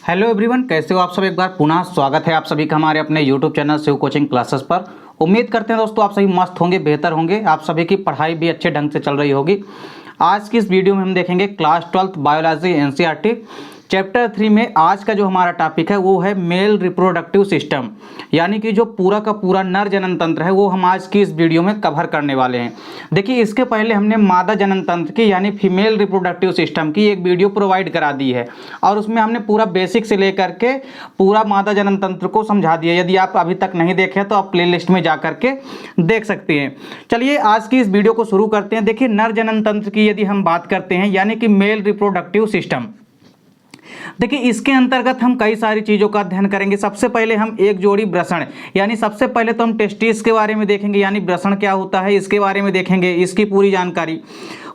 Hello everyone, कैसे हो आप सब। एक बार पुनः स्वागत है आप सभी का हमारे अपने YouTube channel Shiv coaching classes पर। उम्मीद करते हैं दोस्तों आप सभी मस्त होंगे, बेहतर होंगे, आप सभी की पढ़ाई भी अच्छे ढंग से चल रही होगी। आज की इस वीडियो में हम देखेंगे क्लास 12 बायोलॉजी एनसीईआरटी चैप्टर 3 में आज का जो हमारा टॉपिक है वो है मेल रिप्रोडक्टिव सिस्टम, यानी कि जो पूरा का पूरा नर जनन तंत्र है वो हम आज की इस वीडियो में कवर करने वाले हैं। देखिए, इसके पहले हमने मादा जनन तंत्र की यानी फीमेल रिप्रोडक्टिव सिस्टम की एक वीडियो प्रोवाइड करा दी है और उसमें हमने पूरा बेसिक से लेकर के पूरा मादा जनन तंत्र को समझा दिया। यदि आप अभी तक नहीं देखे तो आप प्लेलिस्ट में जा करके देख सकते हैं। चलिए आज की इस वीडियो को शुरू करते हैं। देखिए, नर जनन तंत्र की यदि हम बात करते हैं यानी कि मेल रिप्रोडक्टिव सिस्टम, देखिए इसके अंतर्गत हम कई सारी चीज़ों का अध्ययन करेंगे। सबसे पहले हम एक जोड़ी वृषण यानी सबसे पहले तो हम टेस्टिस के बारे में देखेंगे, यानी वृषण क्या होता है इसके बारे में देखेंगे, इसकी पूरी जानकारी।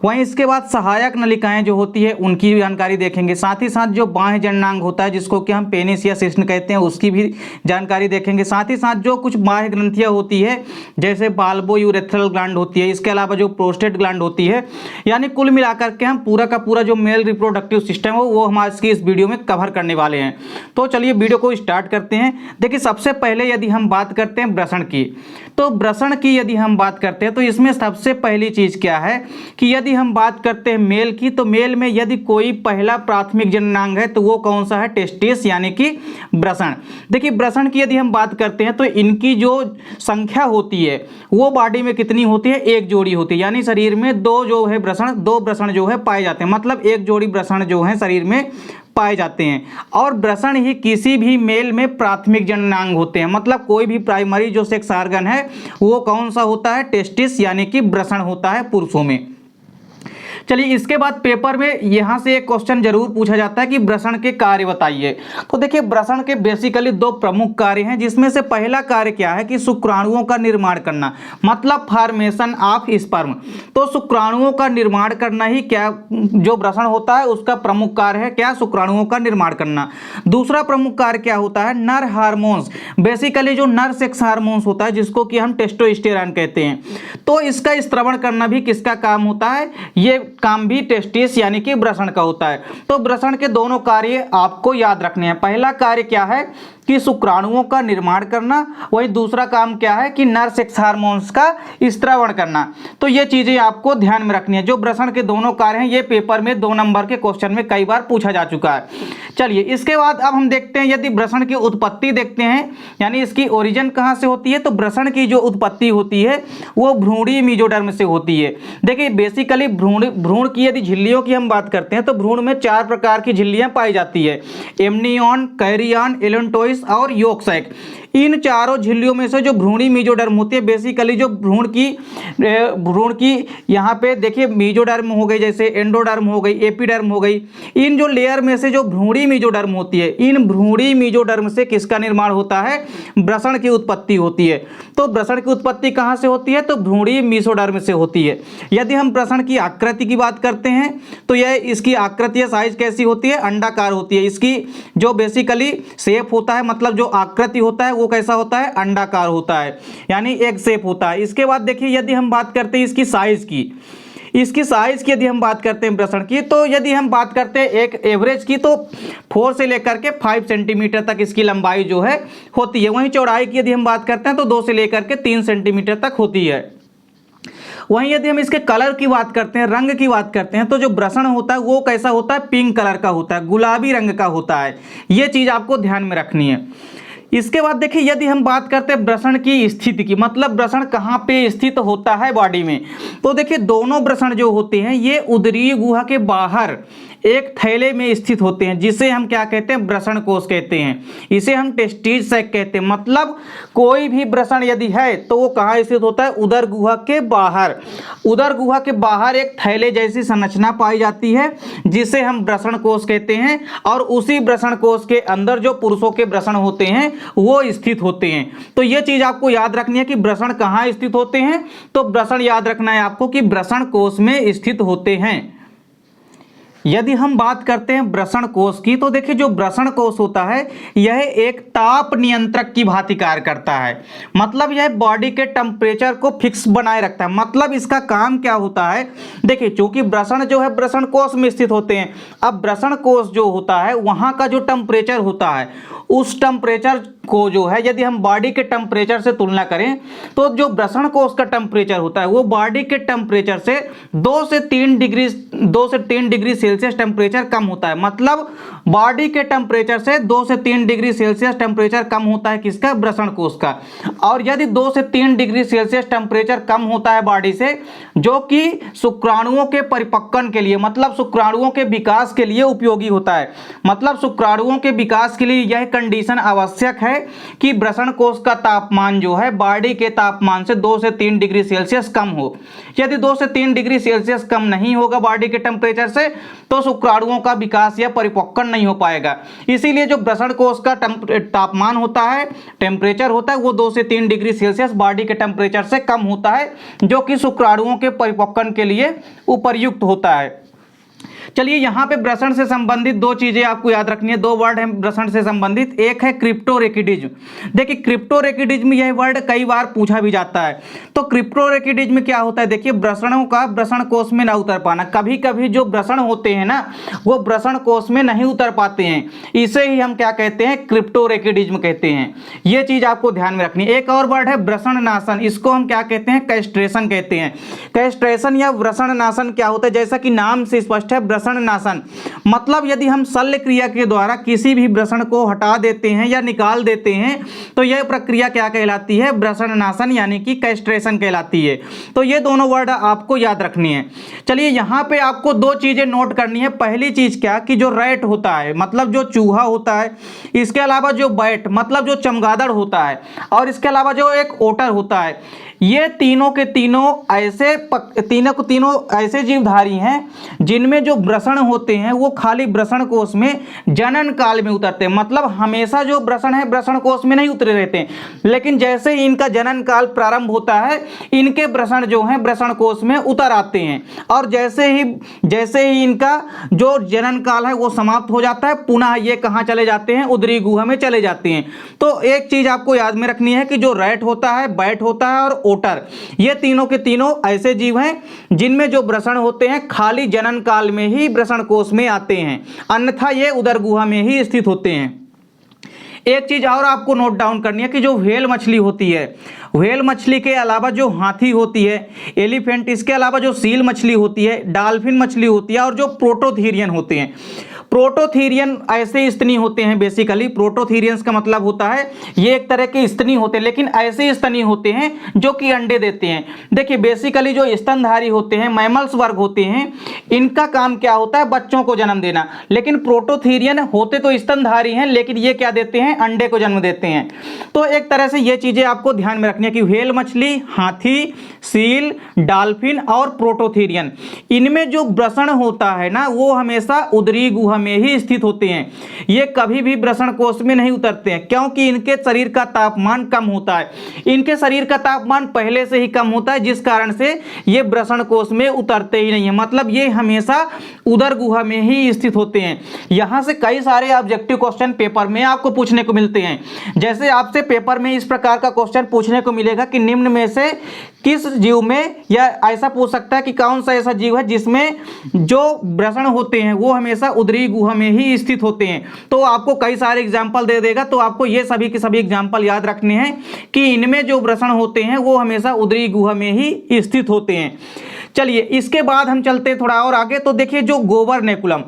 वहीं इसके बाद सहायक नलिकाएं जो होती है उनकी जानकारी देखेंगे। साथ ही साथ जो बाह्य जननांग होता है जिसको कि हम पेनिस या सिस्टन कहते हैं उसकी भी जानकारी देखेंगे। साथ ही साथ जो कुछ बाह्य ग्रंथियाँ होती है जैसे बाल्बो यूरेथ्रल ग्लैंड होती है, इसके अलावा जो प्रोस्टेट ग्लैंड होती है, यानी कुल मिलाकर के हम पूरा का पूरा जो मेल रिप्रोडक्टिव सिस्टम है वो हम आज की इस वीडियो में कवर करने वाले हैं। तो चलिए वीडियो को स्टार्ट करते हैं। देखिए, सबसे पहले यदि हम बात करते हैं वृषण की, तो वृषण की यदि हम बात करते हैं तो इसमें सबसे पहली चीज क्या है कि यदि हम बात करते हैं मेल की, तो मेल में यदि कोई पहला प्राथमिक जननांग है तो वो कौन सा है, टेस्टिस यानी कि वृषण। देखिए, वृषण की यदि हम बात करते हैं तो इनकी जो संख्या होती है वो बॉडी में कितनी होती है, एक जोड़ी होती है, यानी शरीर में दो वृषण जो है पाए जाते हैं, मतलब एक जोड़ी वृषण जो है शरीर में पाए जाते हैं। और वृषण ही किसी भी मेल में प्राथमिक जननांग होते हैं, मतलब कोई भी प्राइमरी जो सेक्स ऑर्गन है वो कौन सा होता है, टेस्टिस यानी कि वृषण होता है पुरुषों में। चलिए, इसके बाद पेपर में यहां से एक क्वेश्चन जरूर पूछा जाता है कि वृषण के कार्य बताइए। तो देखिए, वृषण के बेसिकली दो प्रमुख कार्य हैं, जिसमें से पहला कार्य क्या है कि शुक्राणुओं का निर्माण करना, मतलब फॉर्मेशन ऑफ स्पर्म। तो शुक्राणुओं का निर्माण करना ही क्या जो वृषण होता है उसका प्रमुख कार्य है, क्या, शुक्राणुओं का निर्माण करना। दूसरा प्रमुख कार्य क्या होता है, नर हार्मोन्स, बेसिकली जो नर सेक्स हार्मोन्स होता है जिसको कि हम टेस्टोस्टेरोन कहते हैं, तो इसका स्त्रवण करना भी किसका काम होता है, ये काम भी टेस्टिस यानी कि वृषण का होता है। तो वृषण के दोनों कार्य आपको याद रखने हैं। पहला कार्य क्या है कि शुक्राणुओं का निर्माण करना, वही दूसरा काम क्या है कि नर सेक्स हार्मोन्स का स्त्रवण करना। तो ये चीजें आपको ध्यान में रखनी है। जो वृषण के दोनों कार्य हैं ये पेपर में 2 नंबर के क्वेश्चन में कई बार पूछा जा चुका है। चलिए, इसके बाद अब हम देखते हैं यदि वृषण की उत्पत्ति देखते हैं यानी इसकी ओरिजिन कहाँ से होती है, तो वृषण की जो उत्पत्ति होती है वो भ्रूणीय मेसोडर्म से होती है। देखिए, बेसिकली भ्रूण की यदि झिल्लियों की हम बात करते हैं तो भ्रूण में 4 प्रकार की झिल्लियां पाई जाती है, एमनियॉन, कैरियन, एलेंटोइस और योक सैक। इन चारों झिल्लियों में से जो भ्रूणी मेसोडर्म होती है, बेसिकली जो भ्रूण की यहाँ पे देखिए मेसोडर्म हो गई, जैसे एंडोडर्म हो गई, एपिडर्म हो गई, इन जो लेयर में से जो भ्रूणी मेसोडर्म होती है, इन भ्रूणी मेसोडर्म से किसका निर्माण होता है, वृषण की उत्पत्ति होती है। तो वृषण की उत्पत्ति कहाँ से होती है, तो भ्रूणी मेसोडर्म से होती है। यदि हम वृषण की आकृति की बात करते हैं तो यह इसकी आकृति साइज कैसी होती है, अंडाकार होती है। इसकी जो बेसिकली शेप होता है, मतलब जो आकृति होता है वो कैसा होता है, अंडाकार होता है, यानी एक शेप होता है। इसके बाद देखिए, यदि हम बात करते हैं इसकी साइज की यदि हम बात करते हैं वृषण की, तो यदि हम बात करते हैं एक एवरेज की तो 4 से लेकर के 5 सेंटीमीटर तक इसकी लंबाई जो है होती है। वहीं चौड़ाई की यदि हम बात करते हैं तो 2 से लेकर के 3 सेंटीमीटर तक होती है। वहीं यदि हम इसके कलर की बात करते हैं, रंग की बात करते हैं, तो जो वृषण होता है वो कैसा होता है, पिंक कलर का होता है, गुलाबी रंग का होता है। ये चीज आपको ध्यान में रखनी है। इसके बाद देखिए, यदि हम बात करते हैं वृषण की स्थिति की, मतलब वृषण कहाँ पे स्थित होता है बॉडी में, तो देखिए दोनों वृषण जो होते हैं ये उदरीय गुहा के बाहर एक थैले में स्थित होते हैं, जिसे हम क्या कहते हैं, वृषण कोश कहते हैं। इसे हम टेस्टिस सैक कहते हैं। मतलब कोई भी वृषण यदि है तो वो कहाँ स्थित होता है, उदर गुहा के बाहर। उदर गुहा के बाहर एक थैले जैसी संरचना पाई जाती है जिसे हम वृषण कोश कहते हैं, और उसी वृषण कोश के अंदर जो पुरुषों के वृषण होते हैं वो स्थित होते हैं। तो ये चीज आपको याद रखनी है कि वृषण कहाँ स्थित होते हैं, तो वृषण याद रखना है आपको कि वृषण कोश में स्थित होते हैं। यदि हम बात करते हैं वृषण कोष की, तो देखिए जो वृषण कोष होता है यह एक ताप नियंत्रक की भांति कार्य करता है। मतलब यह बॉडी के टेम्परेचर को फिक्स बनाए रखता है। मतलब इसका काम क्या होता है, देखिए चूंकि वृषण जो है वृषण कोष में स्थित होते हैं। अब वृषण कोष जो होता है वहां का जो टेम्परेचर होता है, उस टेम्परेचर को जो है यदि हम बॉडी के टेम्परेचर से तुलना करें तो जो वृषण कोष का टेम्परेचर होता है वो बॉडी के टेम्परेचर से 2 से 3 डिग्री सेल्सियस टेम्परेचर कम होता है। मतलब बॉडी के टेम्परेचर से 2 से 3 डिग्री सेल्सियस टेम्परेचर कम होता है किसका, वृषण कोष का। और यदि 2 से 3 डिग्री सेल्सियस टेम्परेचर कम होता है बॉडी से, जो कि शुक्राणुओं के परिपक्वन के लिए, मतलब शुक्राणुओं के विकास के लिए उपयोगी होता है। मतलब शुक्राणुओं के विकास के लिए यह कंडीशन आवश्यक है कि वृषण कोष का तापमान जो है बॉडी के तापमान से 2 से 3 डिग्री सेल्सियस कम हो। यदि 2 से 3 डिग्री सेल्सियस कम नहीं होगा बॉडी के टेम्परेचर से, तो शुक्राणुओं का विकास या परिपक्वन नहीं हो पाएगा। इसीलिए जो वृषण कोष का तापमान होता है, टेम्परेचर होता है, वो 2 से 3 डिग्री सेल्सियस बॉडी के टेम्परेचर से कम होता है, जो कि शुक्राणुओं के परिपक्वन के लिए उपर्युक्त होता है। चलिए यहाँ पे वृषण से संबंधित 2 चीजें आपको याद रखनी है। 2 वर्ड है वृषण से संबंधित। एक है क्रिप्टोरेकिडिज्म। देखिए क्रिप्टोरेकिडिज्म यह वर्ड कई बार पूछा भी जाता है। तो क्रिप्टोरेकिडिज्म क्या होता है, देखिए वृषणों का वृषण कोष में ना उतर पाना। कभी कभी जो वृषण होते हैं ना वो वृषण कोष में नहीं उतर पाते हैं, इसे ही हम क्या कहते हैं, क्रिप्टोरेकिडिज्म कहते हैं। ये चीज आपको ध्यान में रखनी है। एक और वर्ड है वृषण नाशन, इसको हम क्या कहते हैं, कैस्ट्रेशन कहते हैं। कैस्ट्रेशन या वृषण नाशन क्या होता है, जैसा कि नाम से स्पष्ट है वृषण नाशन। मतलब यदि हम शल्य क्रिया के द्वारा किसी भी वृषण को हटा देते हैं या निकाल देते हैं तो यह प्रक्रिया क्या कहलाती है, वृषण नाशन यानी कि कैस्ट्रेशन कहलाती है। तो ये दोनों वर्ड आपको याद रखनी है। चलिए यहाँ पे आपको 2 चीजें नोट करनी है। पहली चीज क्या कि जो रैट होता है मतलब जो चूहा होता है, इसके अलावा जो बैट मतलब जो चमगादड़ होता है, और इसके अलावा जो एक ओटर होता है, ये तीनों के तीनों ऐसे जीवधारी हैं जिनमें जो वृषण होते हैं वो खाली वृषण कोष में जनन काल में उतरते हैं। मतलब हमेशा जो वृषण है वृषण कोष में नहीं उतरे रहते हैं, लेकिन जैसे ही इनका जनन काल प्रारंभ होता है इनके वृषण जो हैं वृषण कोष में उतर आते हैं, और जैसे ही इनका जो जनन काल है वो समाप्त हो जाता है, पुनः ये कहाँ चले जाते हैं, उदरी गुहा में चले जाते हैं। तो एक चीज आपको याद में रखनी है कि जो रैट होता है, बैट होता है और ओटर, ये तीनों के तीनों ऐसे जीव हैं जिनमें जो वृषण होते हैं खाली जनन काल में ही वृषण कोष में आते हैं, अन्यथा ये उदर गुहा में ही स्थित होते हैं। एक चीज और आपको नोट डाउन करनी है कि जो व्हेल मछली होती है, व्हेल मछली के अलावा जो हाथी होती है, एलिफेंट, इसके अलावा जो सील मछली होती है, डॉल्फिन मछली होती है, और जो प्रोटोथीरियन होते हैं। प्रोटोथीरियन ऐसे स्तनी होते हैं। बेसिकली प्रोटोथीरियंस का मतलब होता है ये एक तरह के स्तनी होते हैं, लेकिन ऐसे स्तनी होते हैं जो कि अंडे देते हैं। देखिए बेसिकली जो स्तनधारी होते हैं, मैमल्स वर्ग होते हैं, इनका काम क्या होता है, बच्चों को जन्म देना। लेकिन प्रोटोथीरियन होते तो स्तनधारी हैं, लेकिन ये क्या देते हैं, अंडे को जन्म देते हैं। तो एक तरह से ये चीजें आपको ध्यान में रखनी है कि व्हेल मछली, हाथी, सील, डॉल्फिन और प्रोटोथीरियन, इनमें जो वृषण होता है ना वो हमेशा उदरी गुहा में ही स्थित होते हैं। ये कभी भी वृषण कोष में नहीं उतरते हैं, क्योंकि इनके शरीर का तापमान कम होता है। इनके शरीर का तापमान पहले से ही कम होता है, जिस कारण से ये वृषण कोष में उतरते ही नहीं है। मतलब ये हमेशा उदर गुहा में ही स्थित होते हैं। यहां से कई सारे ऑब्जेक्टिव क्वेश्चन पेपर में आपको पूछने को मिलते हैं। जैसे आपसे पेपर में इस प्रकार का क्वेश्चन पूछने को मिलेगा कि निम्न में से किस जीव में, या ऐसा पूछ सकता है कि कौन सा ऐसा जीव है जिसमें जो वृषण होते हैं वो हमेशा उदरी गुहा में ही स्थित होते हैं। तो आपको कई सारे एग्जाम्पल दे देगा, तो आपको ये सभी के सभी एग्जाम्पल याद रखने हैं कि इनमें जो वृषण होते हैं वो हमेशा उदरी गुहा में ही स्थित होते हैं। चलिए इसके बाद हम चलते हैं थोड़ा और आगे। तो देखिए जो गोबरनेकुलम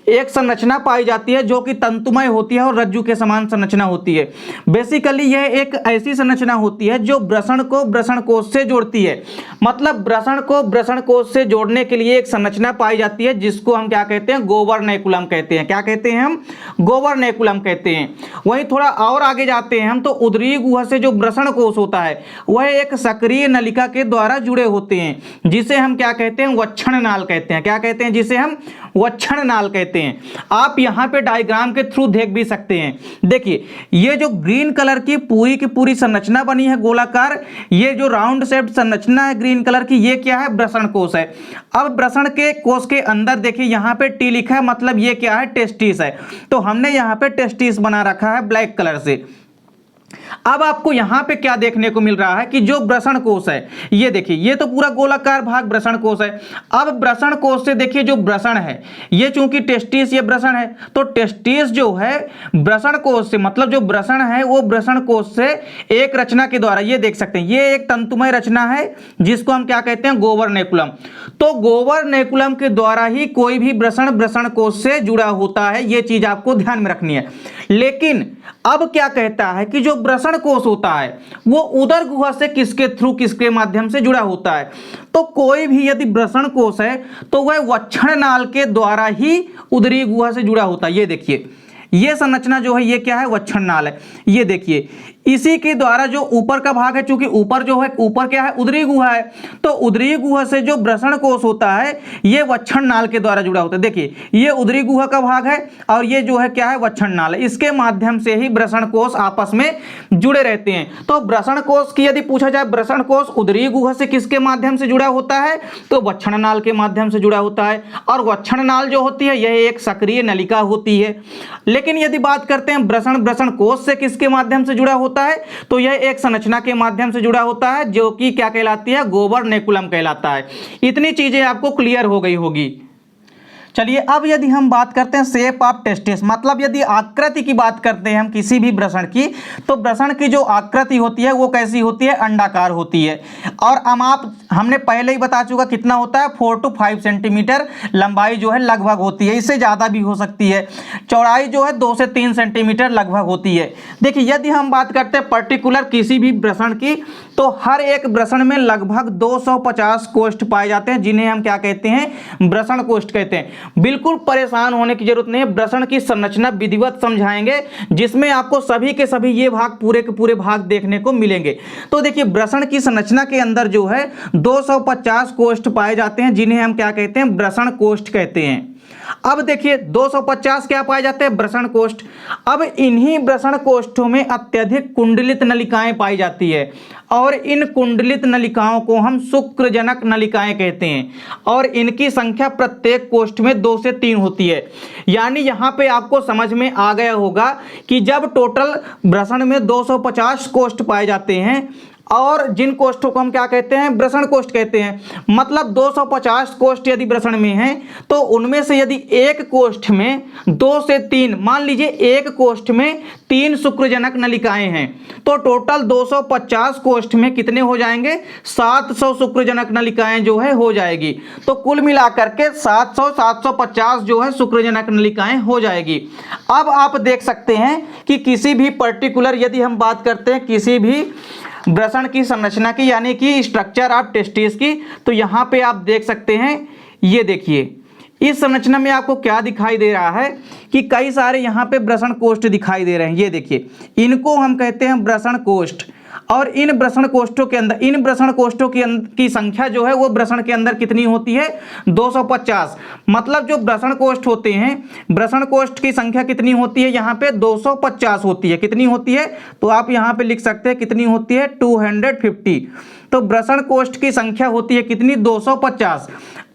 एक संरचना पाई जाती है जो कि तंतुमय होती है और रज्जु के समान संरचना होती है। बेसिकली यह एक ऐसी संरचना होती है जो वृषण को वृषण कोष से जोड़ती है। मतलब वृषण को वृषण कोष से जोड़ने के लिए एक संरचना पाई जाती है जिसको हम क्या कहते हैं, गोबरनेकुलम कहते हैं। क्या कहते हैं हम, गोबरनेकुलम कहते हैं। वहीं थोड़ा और आगे जाते हैं हम तो उदरी गुहा से जो वृषण कोष होता है वह एक सक्रिय नलिका के द्वारा जुड़े होते हैं, जिसे हम क्या कहते हैं, वक्षण नाल कहते हैं। क्या कहते हैं, जिसे हम वक्षण नाल कहते हैं। आप यहाँ पे डायग्राम के थ्रू देख भी सकते हैं। देखिए ये जो ग्रीन कलर की पूरी संरचना बनी है गोलाकार, ये जो राउंड शेप्ड संरचना है ग्रीन कलर की, ये क्या है? वृषण कोश है। अब वृषण के कोश के अंदर देखिए यहाँ पे टी लिखा है, मतलब ये क्या है? टेस्टिस है। तो हमने यहाँ पे टेस्टिस बना रखा है ब्लैक कलर से। अब आपको यहां पे क्या देखने को मिल रहा है कि जो वृषण कोश है, ये देखिए ये तो पूरा गोलाकार भाग वृषण कोश है। अब वृषण कोश से देखिए जो वृषण है, ये चूंकि टेस्टिस ये वृषण है, तो टेस्टिस जो है वृषण कोश से, मतलब जो वृषण है वो वृषण कोश से एक रचना के द्वारा, ये देख सकते हैं ये एक तंतुमय रचना है जिसको हम क्या कहते हैं? गोबरनेकुलम। तो गोबरनेकुलम के द्वारा ही कोई भी वृषण कोश से जुड़ा होता है, ये चीज आपको ध्यान में रखनी है। लेकिन अब क्या कहता है कि जो वृषण कोश होता है वो उदर गुहा से किसके माध्यम से जुड़ा होता है? तो कोई भी यदि वृषण कोश है तो वह वक्षण नाल के द्वारा ही उदरी गुहा से जुड़ा होता है। ये देखिए ये संरचना जो है ये क्या है? वक्षण नाल है। ये देखिए इसी के द्वारा जो ऊपर का भाग है, चूंकि ऊपर जो है ऊपर क्या है? उदरी गुहा है, तो उदरी गुहा से जो वृषण कोश होता है ये वक्षण नाल के द्वारा जुड़ा होता है। देखिए ये उदरी गुहा का भाग है और ये जो है क्या है? वक्षण नाल है। इसके माध्यम से ही वृषण कोश आपस में जुड़े रहते हैं। तो वृषण कोश की यदि पूछा जाए, वृषण कोश उदरी गुहा से किसके माध्यम से जुड़ा होता है? तो वक्षण नाल के माध्यम से जुड़ा होता है। और वक्षण नाल जो होती है यह एक सक्रिय नलिका होती है। लेकिन यदि बात करते हैं वृषण कोश से किसके माध्यम से जुड़ा होता है, तो यह एक संरचना के माध्यम से जुड़ा होता है जो कि क्या कहलाती है? गोबरनेकुलम कहलाता है। इतनी चीजें आपको क्लियर हो गई होगी। चलिए अब यदि हम बात करते हैं शेप ऑफ टेस्टिस, मतलब यदि आकृति की बात करते हैं हम किसी भी वृषण की, तो वृषण की जो आकृति होती है वो कैसी होती है? अंडाकार होती है। और हमने पहले ही बता चुका कितना होता है? 4 to 5 सेंटीमीटर लंबाई जो है लगभग होती है, इससे ज़्यादा भी हो सकती है। चौड़ाई जो है 2 से 3 सेंटीमीटर लगभग होती है। देखिए यदि हम बात करते हैं पर्टिकुलर किसी भी वृषण की, तो हर एक वृषण में लगभग 250 कोष्ठ पाए जाते हैं, जिन्हें हम क्या कहते हैं? वृषण कोष्ठ कहते हैं। बिल्कुल परेशान होने की जरूरत नहीं है, वृषण की संरचना विधिवत समझाएंगे जिसमें आपको सभी के सभी ये भाग पूरे के पूरे भाग देखने को मिलेंगे। तो देखिए वृषण की संरचना के अंदर जो है 250 कोष्ठ पाए जाते हैं, जिन्हें हम क्या कहते हैं? वृषण कोष्ठ कहते हैं। अब देखिए 250 क्या पाए जाते हैं? वृषण कोष्ठ। अब इन्हीं वृषण कोष्ठों में अत्यधिक कुंडलित नलिकाएं पाई जाती है और इन कुंडलित नलिकाओं को हम शुक्रजनक नलिकाएं कहते हैं और इनकी संख्या प्रत्येक कोष्ठ में 2 से 3 होती है। यानी यहाँ पे आपको समझ में आ गया होगा कि जब टोटल वृषण में 250 कोष्ठ पाए जाते हैं और जिन कोष्ठों को हम क्या कहते हैं? वृषण कोष्ठ कहते हैं। मतलब 250 कोष्ठ यदि वृषण में हैं तो उनमें से यदि एक कोष्ठ में 2 से 3, मान लीजिए एक कोष्ठ में 3 शुक्रजनक नलिकाएं हैं, तो टोटल 250 कोष्ठ में कितने हो जाएंगे? 700 शुक्रजनक नलिकाएं जो है हो जाएगी। तो कुल मिलाकर के 750 जो है शुक्रजनक नलिकाएं हो जाएगी। अब आप देख सकते हैं कि किसी भी पर्टिकुलर यदि हम बात करते हैं किसी भी वृषण की संरचना की, यानी कि स्ट्रक्चर ऑफ टेस्टिस की, तो यहाँ पे आप देख सकते हैं, ये देखिए इस संरचना में आपको क्या दिखाई दे रहा है कि कई सारे यहाँ पे वृषण कोष्ठ दिखाई दे रहे हैं। ये देखिए इनको हम कहते हैं वृषण कोष्ठ। और इन वृषण कोष्ठों के अंदर, इन वृषण कोष्ठों की संख्या जो है वो वृषण के अंदर कितनी होती है? 250। मतलब जो वृषण कोष्ठ होते हैं, वृषण कोष्ठ की संख्या कितनी होती है? यहाँ पे 250 होती है। कितनी होती है? तो आप यहाँ पे लिख सकते हैं कितनी होती है? 250। तो वृषण कोष्ठ की संख्या होती है कितनी? 250।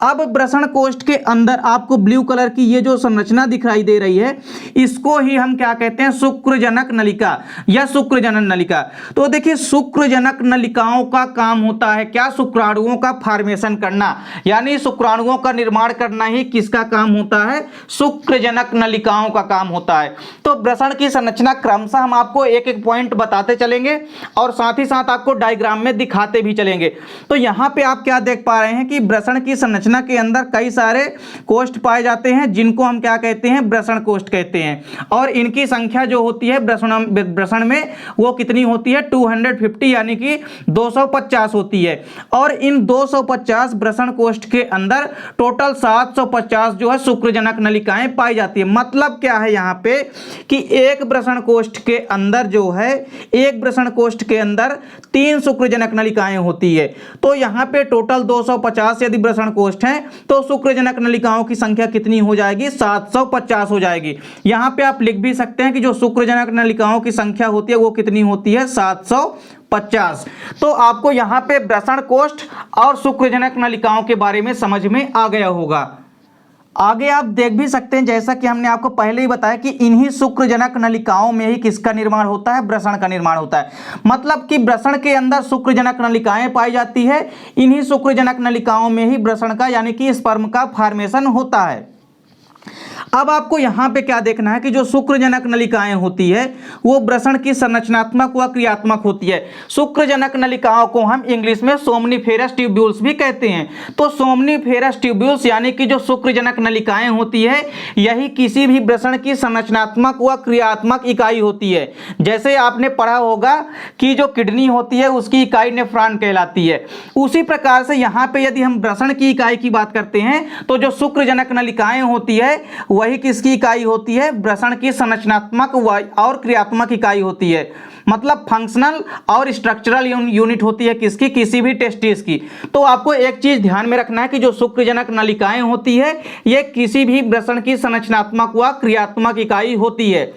अब वृषण कोष्ठ के अंदर आपको ब्लू कलर की ये जो संरचना दिखाई दे रही है, इसको ही हम क्या कहते हैं? शुक्रजनक नलिका या शुक्रजनन नलिका। तो देखिए शुक्रजनक नलिकाओं का काम होता है क्या? शुक्राणुओं का फॉर्मेशन करना, यानी शुक्राणुओं का निर्माण करना ही किसका काम होता है? शुक्रजनक नलिकाओं का काम होता है। तो वृषण की संरचना क्रमशः हम आपको एक एक पॉइंट बताते चलेंगे और साथ ही साथ आपको डायग्राम में दिखाते भी चलेंगे। तो यहाँ पे आप क्या देख पा रहे हैं कि वृषण की संरचना के अंदर कई सारे कोष्ठ पाए जाते हैं, जिनको हम क्या कहते हैं? वृषण कोष्ठ कहते हैं। और इनकी संख्या जो होती है वृषण में वो कितनी होती है? 250, यानी कि 250 होती है। और इन 250 वृषण कोष्ठ के अंदर टोटल 750 जो है शुक्रजनक नलिकाएं पाई जाती है। मतलब क्या है यहाँ पे कि एक वृषण कोष्ठ के अंदर जो है, एक वृषण कोष्ठ के अंदर 3 शुक्रजनक नलिकाएं नलिकाएं होती है। तो यहाँ पे टोटल 250 यदि वृषण कोष्ठ हैं तो शुक्रजनक नलिकाओं की संख्या कितनी हो जाएगी, 750 हो जाएगी। यहाँ पे आप लिख भी सकते हैं कि जो शुक्रजनक नलिकाओं की संख्या होती है वो कितनी होती है, 750। तो आपको यहाँ पे वृषण कोष्ठ और शुक्रजनक नलिकाओं के बारे में समझ में आ गया होगा। आगे आप देख भी सकते हैं, जैसा कि हमने आपको पहले ही बताया कि इन्हीं शुक्रजनक नलिकाओं में ही किसका निर्माण होता है, वृषण का निर्माण होता है। मतलब कि वृषण के अंदर शुक्रजनक नलिकाएं पाई जाती है, इन्हीं शुक्रजनक नलिकाओं में ही वृषण का यानी कि स्पर्म का फॉर्मेशन होता है। अब आपको यहाँ पे क्या देखना है कि जो शुक्रजनक नलिकाएं होती है वो वृषण की संरचनात्मक व क्रियात्मक होती है। शुक्रजनक नलिकाओं को हम इंग्लिश में सोमनीफेरस ट्यूब्यूल्स भी कहते हैं। तो सोमनीफेरस ट्यूब्यूल्स यानी कि जो शुक्रजनक नलिकाएं होती है यही किसी भी वृषण की संरचनात्मक व क्रियात्मक इकाई होती है। जैसे आपने पढ़ा होगा कि जो किडनी होती है उसकी इकाई नेफ्रॉन कहलाती है, उसी प्रकार से यहाँ पे यदि हम वृषण की इकाई की बात करते हैं तो जो शुक्रजनक नलिकाएं होती है वही किसकी इकाई होती है, वृषण की संरचनात्मक और क्रियात्मक इकाई होती है। मतलब फंक्शनल और स्ट्रक्चरल यूनिट होती है किसकी, किसी भी टेस्टिस की। तो आपको एक चीज ध्यान में रखना है कि जो शुक्रजनक नलिकाएं होती है ये किसी भी वृषण की संरचनात्मक व क्रियात्मक इकाई होती है।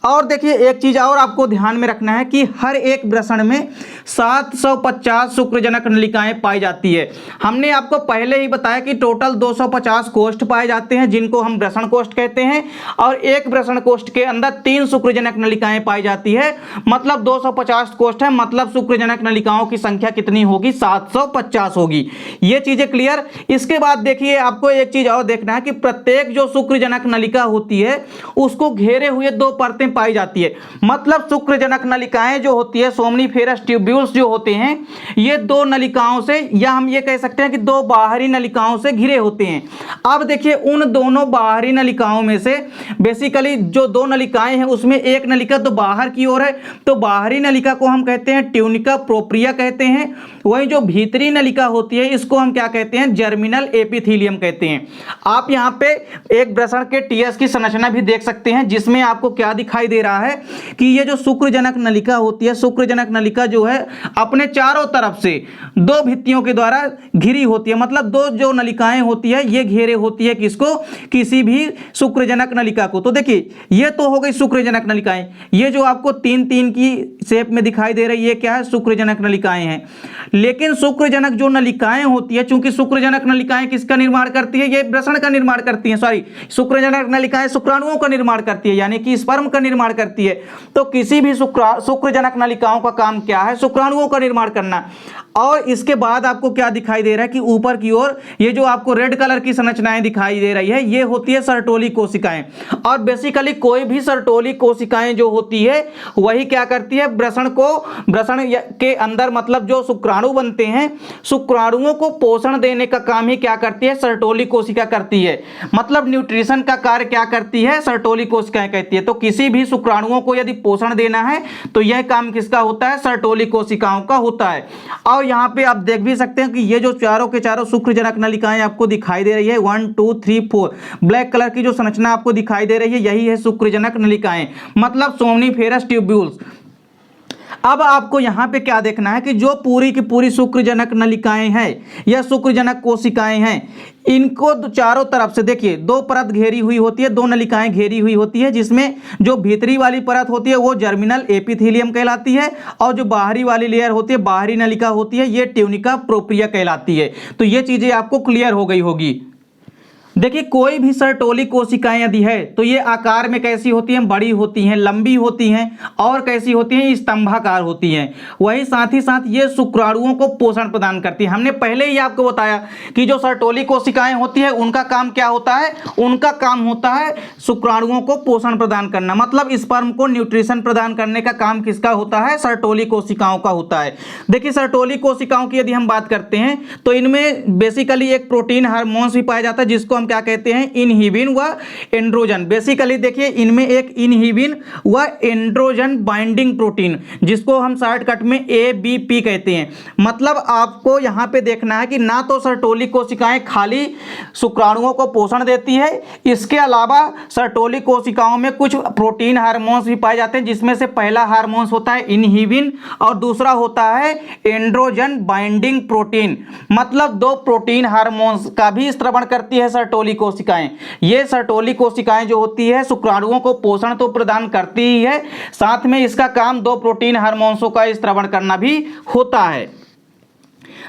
और देखिए एक चीज और आपको ध्यान में रखना है कि हर एक वृषण में 750 शुक्रजनक नलिकाएं पाई जाती है। हमने आपको पहले ही बताया कि टोटल 250 कोष्ठ पाए जाते हैं जिनको हम वृषण कोष्ठ कहते हैं, और एक वृषण कोष्ठ के अंदर 3 शुक्रजनक नलिकाएं पाई जाती है। मतलब 250 कोष्ठ है, मतलब शुक्रजनक नलिकाओं की संख्या कितनी होगी, 750 होगी। ये चीजें क्लियर। इसके बाद देखिए आपको एक चीज और देखना है कि प्रत्येक जो शुक्रजनक नलिका होती है उसको घेरे हुए 2 परतें पाई जाती है। मतलब शुक्रजनक नलिकाएं जो होती है सोमनीफेरस ट्यूब्यूल्स जो होते हैं ये 2 नलिकाओं से, या हम ये कह सकते हैं कि 2 बाहरी नलिकाओं से घिरे होते हैं। अब देखिए उन दोनों बाहरी नलिकाओं में से बेसिकली जो 2 नलिकाएं हैं उसमें एक नलिका तो बाहर की ओर है, तो बाहरी नलिका को हम कहते हैं ट्यूनिका प्रोप्रिया कहते हैं। वही जो भीतरी नलिका होती है इसको हम क्या कहते हैं, जर्मिनल एपिथेलियम कहते हैं। आप यहाँ पे एक वृषण के टीएस की संरचना भी देख सकते हैं जिसमें आपको क्या दिखाई दे रहा है कि ये जो शुक्रजनक नलिका होती है, शुक्रजनक नलिका जो है अपने चारों तरफ से 2 भित्तियों के द्वारा घिरी होती है। मतलब 2 जो नलिकाएं होती है ये घेरे होती है किसको, किसी भी शुक्रजनक नलिका को। तो देखिए ये तो हो गई शुक्रजनक नलिकाएं, ये जो आपको 3-3 की शेप में दिखाई दे रही है क्या है, शुक्रजनक नलिकाएं हैं। लेकिन शुक्रजनक जो नलिकाएं होती है, चूंकि शुक्रजनक नलिकाएं किसका निर्माण करती है, ये वृषण का निर्माण करती है, सॉरी शुक्रजनक नलिकाएं शुक्राणुओं का निर्माण करती है यानी कि स्पर्म का निर्माण करती है। तो किसी भी शुक्रजनक नलिकाओं का काम क्या है, शुक्राणुओं का निर्माण करना। और इसके बाद आपको क्या दिखाई दे रहा है कि ऊपर की ओर ये जो आपको रेड कलर की संरचनाएं दिखाई दे रही है ये होती है सर्टोली कोशिकाएं। और बेसिकली कोई भी सर्टोली कोशिकाएं जो होती है वही क्या करती है, वृषण के अंदर मतलब जो शुक्राणु बनते हैं शुक्राणुओं को पोषण देने का काम ही क्या करती है, सर्टोली कोशिका करती है। मतलब न्यूट्रिशन का कार्य क्या करती है, सर्टोली कोशिकाएं करती है। तो किसी भी शुक्राणुओं को यदि पोषण देना है तो यह काम किसका होता है, सर्टोली कोशिकाओं का होता है। और यहाँ पे आप देख भी सकते हैं कि ये जो चारों के चारों शुक्रजनक नलिकाएं आपको दिखाई दे रही है 1 2 3 4 ब्लैक कलर की जो संरचना आपको दिखाई दे रही है यही है शुक्रजनक नलिकाएं, मतलब सोमनीफेरस ट्यूब्यूल्स। अब आपको यहाँ पे क्या देखना है कि जो पूरी की पूरी शुक्रजनक नलिकाएं हैं या शुक्रजनक कोशिकाएं हैं इनको चारों तरफ से देखिए 2 परत घेरी हुई होती है, 2 नलिकाएं घेरी हुई होती है, जिसमें जो भीतरी वाली परत होती है वो जर्मिनल एपिथेलियम कहलाती है और जो बाहरी वाली लेयर होती है, बाहरी नलिका होती है, ये ट्यूनिका प्रोप्रिया कहलाती है। तो ये चीजें आपको क्लियर हो गई होगी। देखिए कोई भी सर्टोली कोशिकाएं यदि है तो ये आकार में कैसी होती हैं, बड़ी होती हैं, लंबी होती हैं और कैसी होती हैं, स्तंभाकार होती हैं। वही साथ ही साथ ये शुक्राणुओं को पोषण प्रदान करती हैं। हमने पहले ही आपको बताया कि जो सर्टोली कोशिकाएं होती है उनका काम क्या होता है, उनका काम होता है शुक्राणुओं को पोषण प्रदान करना। मतलब स्पर्म को न्यूट्रिशन प्रदान करने का काम किसका होता है, सर्टोली कोशिकाओं का होता है। देखिए सर्टोली कोशिकाओं की यदि हम बात करते हैं तो इनमें बेसिकली एक प्रोटीन हार्मोन्स भी पाया जाता है जिसको हम क्या कहते हैं, इनहिबिन व एंड्रोजन। बेसिकली देखिए इनमें एक इनहिबिन व एंड्रोजन बाइंडिंग प्रोटीन, जिसको हम शॉर्टकट में ABP कहते हैं। मतलब आपको यहाँ पे देखना है कि ना तो सर्टोली कोशिकाएं खाली शुक्राणुओं को पोषण देती है, इसके अलावा सर्टोली कोशिकाओं में कुछ प्रोटीन हार्मोन्स भी पाए जाते हैं, जिसमें से पहला हार्मोन्स होता है इनहिबिन और दूसरा होता है एंड्रोजन बाइंडिंग प्रोटीन। मतलब दो प्रोटीन हार्मोन्स का भी स्त्रवण करती है सर्टोली कोशिकाएं। ये सर्टोली कोशिकाएं जो होती है शुक्राणुओं को पोषण तो प्रदान करती ही है, साथ में इसका काम दो प्रोटीन हार्मोन्सों का स्त्रवण करना भी होता है।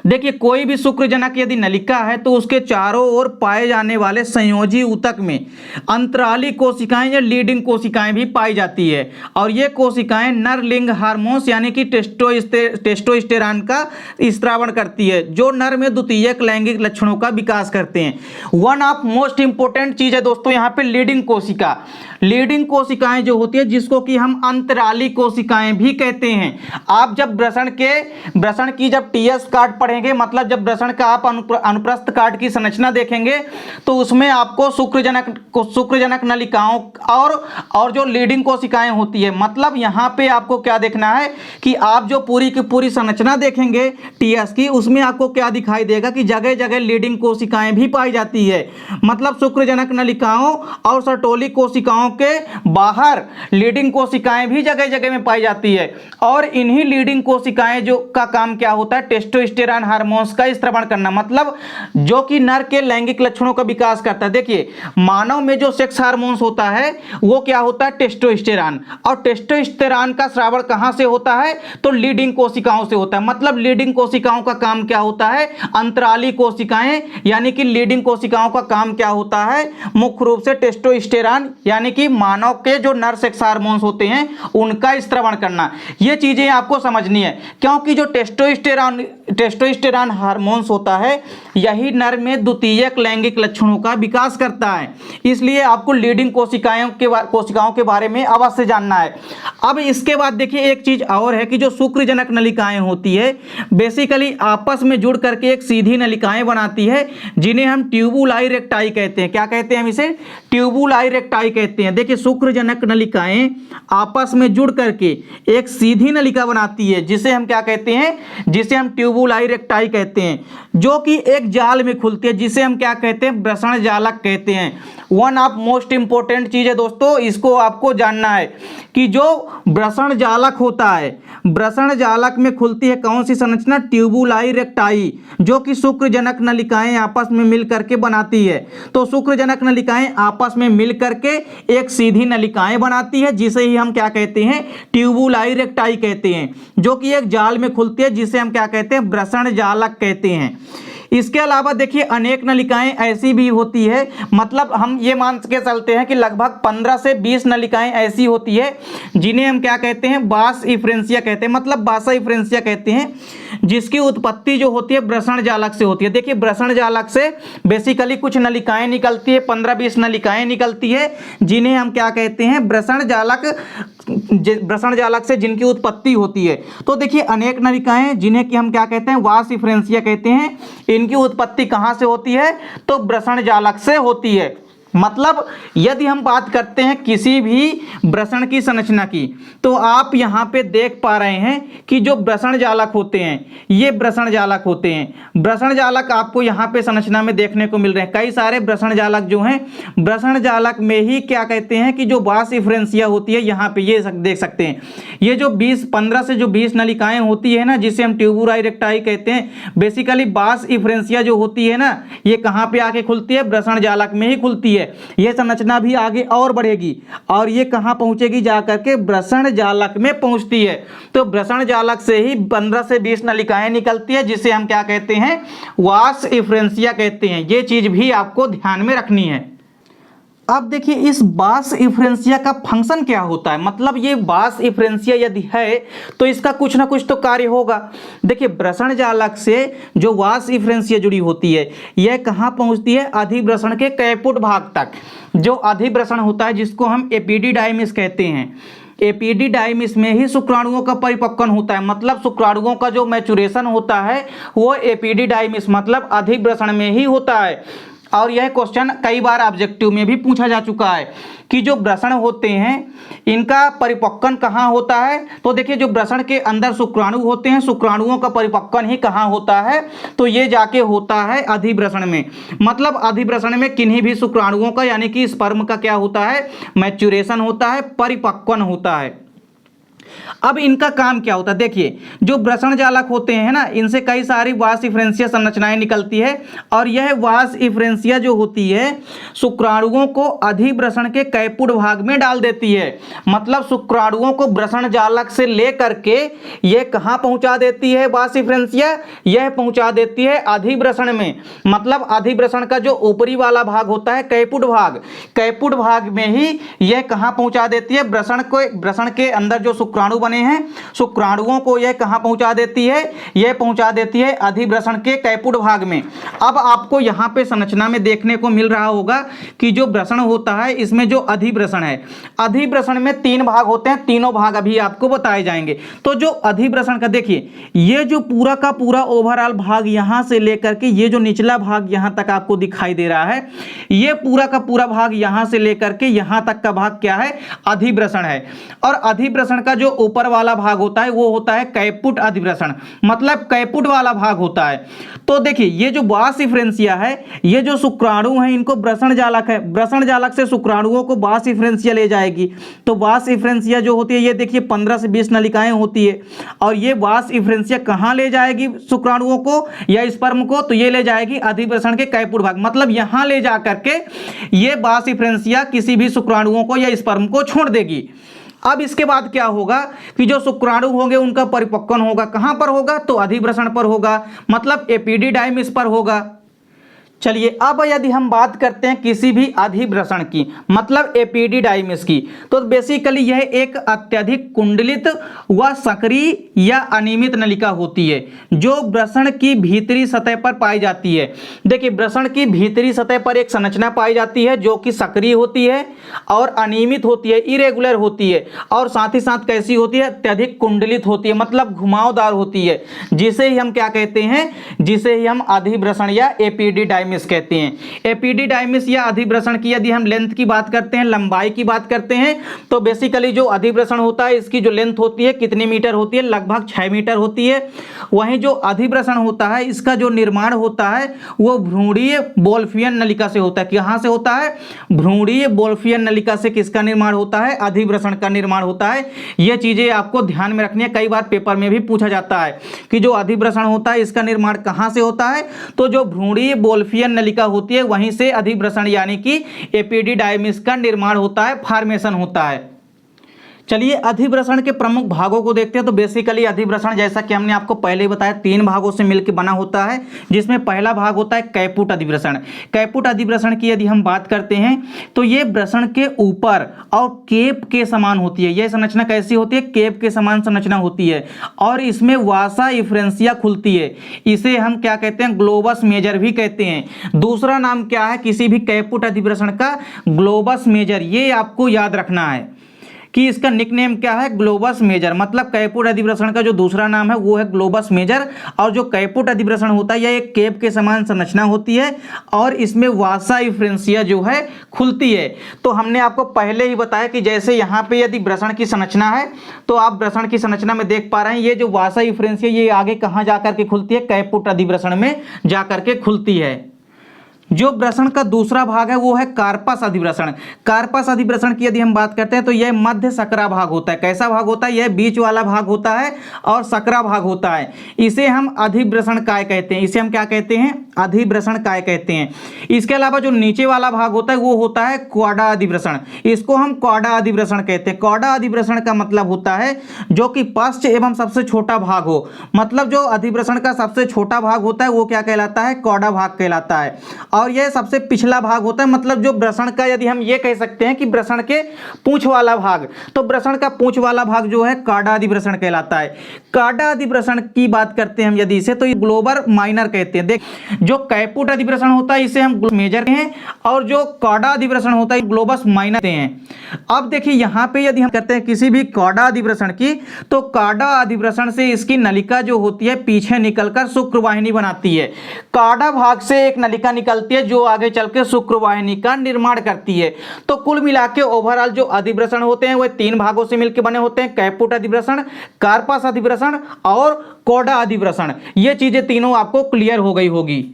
देखिए कोई भी शुक्रजनक यदि नलिका है तो उसके चारों ओर पाए जाने वाले संयोजी ऊतक में अंतराली कोशिकाएं या लीडिंग कोशिकाएं भी पाई जाती है, और ये कोशिकाएं नर लिंग हार्मोन्स यानी कि टेस्टोस्टेरॉन का स्त्रावण करती है, जो नर में द्वितीयक लैंगिक लक्षणों का विकास करते हैं। वन ऑफ मोस्ट इंपोर्टेंट चीज है दोस्तों यहाँ पे लीडिंग कोशिका। लीडिंग कोशिकाएं जो होती है जिसको कि हम अंतराली कोशिकाएं भी कहते हैं। आप जब ब्रषण की जब टीएस कार्ड पढ़ेंगे, मतलब जब ब्रषण का आप अनुप्रस्थ कार्ड की संरचना देखेंगे तो उसमें आपको शुक्रजनक नलिकाओं और जो लीडिंग कोशिकाएं होती है, मतलब यहाँ पे आपको क्या देखना है कि आप जो पूरी की पूरी संरचना देखेंगे टीएस की, उसमें आपको क्या दिखाई देगा कि जगह जगह लीडिंग कोशिकाएं भी पाई जाती है। मतलब शुक्रजनक नलिकाओं और सर्टोली कोशिकाओं के बाहर लीडिंग कोशिकाएं भी जगह जगह में पाई जाती है, और इन्हीं लीडिंग कोशिकाएं जो का काम क्या होता है, टेस्टोस्टेरॉन हार्मोन्स का स्त्रवण करना, मतलब जो कि नर के लैंगिक लक्षणों का विकास करता है। देखिए मानव में जो सेक्स हार्मोन्स होता है वो क्या होता है, टेस्टोस्टेरॉन, और टेस्टोस्टेरॉन का स्रावण कहां से होता है, तो लीडिंग कोशिकाओं से होता है। मतलब लीडिंग कोशिकाओं का काम क्या होता है, अंतराली कोशिकाएं यानी कि लीडिंग कोशिकाओं का काम क्या होता है, मुख्य रूप से टेस्टोस्टेरॉन यानी कि मानव के जो नर सेक्स हार्मोन्स होते हैं उनका स्त्रवण करना। ये चीजें आपको समझनी है, क्योंकि जो टेस्टोस्टेरॉन हार्मोन्स होता है यही नर में द्वितीयक लैंगिक लक्षणों का विकास करता है, इसलिए आपको लीडिंग कोशिकाओं के बारे में अवश्य जानना है। अब इसके बाद देखिए एक चीज और है कि जो शुक्रजनक नलिकाएं होती है बेसिकली आपस में जुड़ करके एक सीधी नलिकाएं बनाती है, जिन्हें हम ट्यूबुलाई रेक्टाई कहते हैं। क्या कहते हैं हम इसे, ट्यूबुलाई रेक्टाई कहते हैं। देखिए शुक्रजनक नलिकाएं आपस में जुड़ करके एक सीधी नलिका बनाती है, जिसे हम क्या कहते हैं, जिसे हम ट्यूबुलाई रेक्टाई कहते हैं, जो कि एक जाल में खुलती है, जिसे हम क्या कहते हैं, ब्रषण जालक कहते हैं। वन ऑफ मोस्ट इंपोर्टेंट चीज है दोस्तों, इसको आपको जानना है कि जो ब्रषण जालक होता है, ब्रषण जालक में खुलती है कौन सी संरचना, ट्यूबुलाई रेक्टाई, जो कि शुक्रजनक नलिकाएं आपस में मिल करके बनाती है। तो शुक्रजनक नलिकाएं आपस में मिल करके एक सीधी नलिकाएं बनाती है, जिसे ही हम क्या कहते हैं, ट्यूबुलाई रेक्टाई कहते हैं, जो कि एक जाल में खुलती है, जिसे हम क्या कहते हैं, ब्रषण जालक कहते हैं। इसके अलावा देखिए अनेक नलिकाएं ऐसी भी होती है, मतलब हम ये मान के चलते हैं कि लगभग 15 से 20 नलिकाएं ऐसी होती है जिन्हें हम क्या कहते हैं, बास इफ्रेंसिया कहते हैं, मतलब बासा इफ्रेंसिया कहते हैं, जिसकी उत्पत्ति जो होती है ब्रषण जालक से होती है। देखिए ब्रषण जालक से बेसिकली कुछ नलिकाएं निकलती है, 15-20 नलिकाएं निकलती है, जिन्हें हम क्या कहते हैं, ब्रषण जालक से जिनकी उत्पत्ति होती है। तो देखिए अनेक नलिकाएं जिन्हें कि हम क्या कहते हैं, वास इफ्रेंसिया कहते हैं, इनकी उत्पत्ति कहां से होती है, तो ब्रषण जालक से होती है। मतलब यदि हम बात करते हैं किसी भी ब्रषण की संरचना की, तो आप यहाँ पे देख पा रहे हैं कि जो ब्रषण जालक होते हैं ये ब्रषण जालक होते हैं। ब्रषण जालक आपको यहाँ पे संरचना में देखने को मिल रहे हैं, कई सारे ब्रषण जालक जो हैं, ब्रषण जालक में ही क्या कहते हैं कि जो बास इफ्रेंसिया होती है, यहाँ पे ये देख सकते हैं, ये जो 15 से जो 20 नलिकाएं होती है ना, जिसे हम ट्यूबुलाई रेक्टाई कहते हैं, बेसिकली बास इफ्रेंसिया जो होती है ना, ये कहाँ पे आके खुलती है, ब्रषण जालक में ही खुलती है। यह संरचना भी आगे और बढ़ेगी और ये कहां पहुंचेगी, जाकर के ब्रषण जालक में पहुंचती है। तो ब्रषण जालक से ही 15 से 20 नलिकाएं निकलती है, जिसे हम क्या कहते हैं, वास इफ्रेंसिया कहते हैं। ये चीज भी आपको ध्यान में रखनी है। अब देखिए इस बास इफ्रेंसिया का फंक्शन क्या होता है, मतलब ये बास इफ्रेंसिया यदि है तो इसका कुछ ना कुछ तो कार्य होगा। देखिए ब्रषण जालक से जो वास इफ्रेंसिया जुड़ी होती है, यह कहाँ पहुँचती है, अधिब्रषण के कैपुट भाग तक। जो अधिब्रषण होता है जिसको हम एपिडिडाइमिस कहते हैं, एपिडिडाइमिस में ही शुक्राणुओं का परिपक्वन होता है, मतलब शुक्राणुओं का जो मैचुरेशन होता है वो एपिडिडाइमिस मतलब अधिब्रषण में ही होता है। और यह क्वेश्चन कई बार ऑब्जेक्टिव में भी पूछा जा चुका है कि जो वृषण होते हैं इनका परिपक्वन कहाँ होता है। तो देखिए जो वृषण के अंदर शुक्राणु होते हैं, शुक्राणुओं का परिपक्वन ही कहाँ होता है, तो ये जाके होता है अधिवृषण में। मतलब अधिवृषण में किन्हीं भी शुक्राणुओं का यानी कि स्पर्म का क्या होता है, मैच्यूरेशन होता है, परिपक्वन होता है। अब इनका काम क्या होता है, देखिए जो वृषण जालक होते हैं ना, इनसे कई सारी वास इफ्रेंसिया संरचनाएं निकलती है और यह वास इफ्रेंसिया जो होती है शुक्राणुओं को अधिवृषण के कैपुट भाग में डाल देती है। मतलब शुक्राणुओं को वृषण जालक से लेकर के यह कहां पहुंचा देती है वास इफ्रेंसिया, यह पहुंचा देती है अधिवृषण में। मतलब अधिवृषण का जो ऊपरी वाला भाग होता है कैपुट भाग, कैपुट भाग में ही यह कहां पहुंचा देती है, वृषण के अंदर जो शुक्राणु बने हैं शुक्राणुओं को यह कहां पहुंचा देती है, यह पहुंचा देती है अधिवृषण के कैपुट भाग में। अब आपको यहां पे संरचना में देखने को मिल रहा होगा कि जो वृषण होता है इसमें जो अधिवृषण है, अधिवृषण में 3 भाग होते हैं, तीनों भाग अभी आपको बताए जाएंगे। तो जो अधिवृषण का देखिए ये जो पूरा का पूरा ओवरऑल भाग यहां से लेकर के ये जो निचला भाग यहां तक आपको दिखाई दे रहा है, ये पूरा का पूरा भाग यहां से लेकर के यहां तक का भाग क्या है, अधिवृषण है। और अधिवृषण का जो ऊपर वाला भाग होता है वो होता है कैपुट अधिवृषण, मतलब कैपुट वाला भाग होता है। तो देखिए ये जो वास इफ्रेंसिया है, ये जो शुक्राणु है इनको वृषण जालक है, वृषण जालक से शुक्राणुओं को वास इफ्रेंसिया ले जाएगी। तो वास इफ्रेंसिया जो होती है ये देखिए 15 से 20 नलिकाएं होती है और ये वास इफ्रेंसिया कहां ले जाएगी शुक्राणुओं को या स्पर्म को, तो ये ले जाएगी अधिवृषण के कैपुट भाग। मतलब यहां ले जा करके ये वास इफ्रेंसिया किसी भी शुक्राणुओं को या स्पर्म को छोड़ देगी। अब इसके बाद क्या होगा कि जो शुक्राणु होंगे उनका परिपक्वन होगा, कहां पर होगा, तो अधिवृषण पर होगा, मतलब एपिडिडाइमिस पर होगा। चलिए अब यदि हम बात करते हैं किसी भी अधिवृषण की, मतलब एपिडिडाइमिस की, तो बेसिकली यह एक अत्यधिक कुंडलित व सक्रिय या अनियमित नलिका होती है जो वृषण की भीतरी सतह पर पाई जाती है। देखिए वृषण की भीतरी सतह पर एक संरचना पाई जाती है जो कि सक्रिय होती है और अनियमित होती है, इरेगुलर होती है और साथ ही साथ कैसी होती है, अत्यधिक कुंडलित होती है, मतलब घुमावदार होती है, जिसे ही हम क्या कहते हैं, जिसे ही हम अधिवृषण या एपिडिडाइमिस कहते हैं। एपिडिडाइमिस या अधिवृषण की यदि हम लेंथ की बात करते हैं, लंबाई की बात करते हैं, तो बेसिकली जो अधिवृषण होता है इसकी जो लेंथ होती है कितनी मीटर होती है, लगभग 6 मीटर होती है। वहीं जो अधिवृषण होता है इसका जो निर्माण होता है वो भ्रूणीय वोल्फियन नलिका से होता है। कहां से होता है, भ्रूणीय वोल्फियन नलिका से किसका निर्माण होता है, अधिवृषण का निर्माण होता है। यह चीजें आपको ध्यान में रखनी है, कई बार पेपर में भी पूछा जाता है कि जो अधिवृषण होता है इसका निर्माण कहां से होता है, तो जो भ्रूणीय वोल्फियन नलिका होती है वहीं से अधिवृषण यानी कि एपिडिडाइमिस का निर्माण होता है, फॉर्मेशन होता है। चलिए अधिवृषण के प्रमुख भागों को देखते हैं। तो बेसिकली अधिवृषण जैसा कि हमने आपको पहले ही बताया 3 भागों से मिलकर बना होता है, जिसमें पहला भाग होता है कैपुट अधिवृषण। कैपुट अधिवृषण की यदि हम बात करते हैं तो ये वृषण के ऊपर और केप के समान होती है। यह संरचना कैसी होती है, केप के समान संरचना होती है और इसमें वासा इफ्रेंसिया खुलती है। इसे हम क्या कहते हैं, ग्लोबस मेजर भी कहते हैं। दूसरा नाम क्या है किसी भी कैपुट अधिवृषण का, ग्लोबस मेजर। ये आपको याद रखना है कि इसका निकनेम क्या है, ग्लोबस मेजर। मतलब कैपुट अधिवृषण का जो दूसरा नाम है वो है ग्लोबस मेजर। और जो कैपुट अधिवृषण होता है यह एक केप के समान संरचना होती है और इसमें वासा इफ्रेंसिया जो है खुलती है। तो हमने आपको पहले ही बताया कि जैसे यहाँ पे यदि वृषण की संरचना है तो आप वृषण की संरचना में देख पा रहे हैं ये जो वासा इफ्रेंसिया ये आगे कहाँ जाकर के खुलती है, कैपुट अधिवृषण में जाकर के खुलती है। जो वृषण का दूसरा भाग है वो है कार्पस अधिवृषण। कार्पस अधिवृषण की यदि हम बात करते हैं तो यह मध्य सकरा भाग होता है। कैसा भाग होता है, यह बीच वाला भाग होता है और सकरा भाग होता है। इसे हम अधिवृषण काय कहते हैं। इसे हम क्या कहते हैं, अधिवृषण काय कहते हैं। इसके अलावा जो नीचे वाला भाग होता है वो होता है क्वाडा अधिवृषण। इसको हम क्वाडा अधिवृषण कहते हैं। क्वाडा अधिवृषण का मतलब होता है जो कि पश्च एवं सबसे छोटा भाग हो। मतलब जो अधिवृषण का सबसे छोटा भाग होता है वो क्या कहलाता है, क्वाडा भाग कहलाता है। और यह सबसे पिछला भाग होता है। मतलब जो वृषण का यदि हम ये कह सकते हैं कि वृषण के पूंछ वाला भाग, तो वृषण का पूंछ वाला भाग जो है काडा अधिवृषण कहलाता है। काडा अधिवृषण की बात करते हैं हम यदि इसे, तो ये ग्लोबर माइनर कहते हैं। देख जो कैपुट अधिवृषण होता है इसे हम मेजर हैं और जो काडा अधिवृषण होता है ग्लोबस माइनर हैं। अब देखिए यहाँ पे यदि हम करते हैं किसी भी काडा अधिवृषण की, तो काडा अधिवृषण से इसकी नलिका जो होती है पीछे निकलकर शुक्रवाहिनी बनाती है। काडा भाग से एक नलिका निकलती निकलती है जो आगे चल के शुक्रवाहिनी का निर्माण करती है। तो कुल मिला के ओवरऑल जो अधिवृषण होते हैं वह 3 भागों से मिलकर बने होते हैं, कैपुट अधिवृषण, कार्पस अधिवृषण और कौड़ा अधिवृषण। ये चीजें तीनों आपको क्लियर हो गई होगी।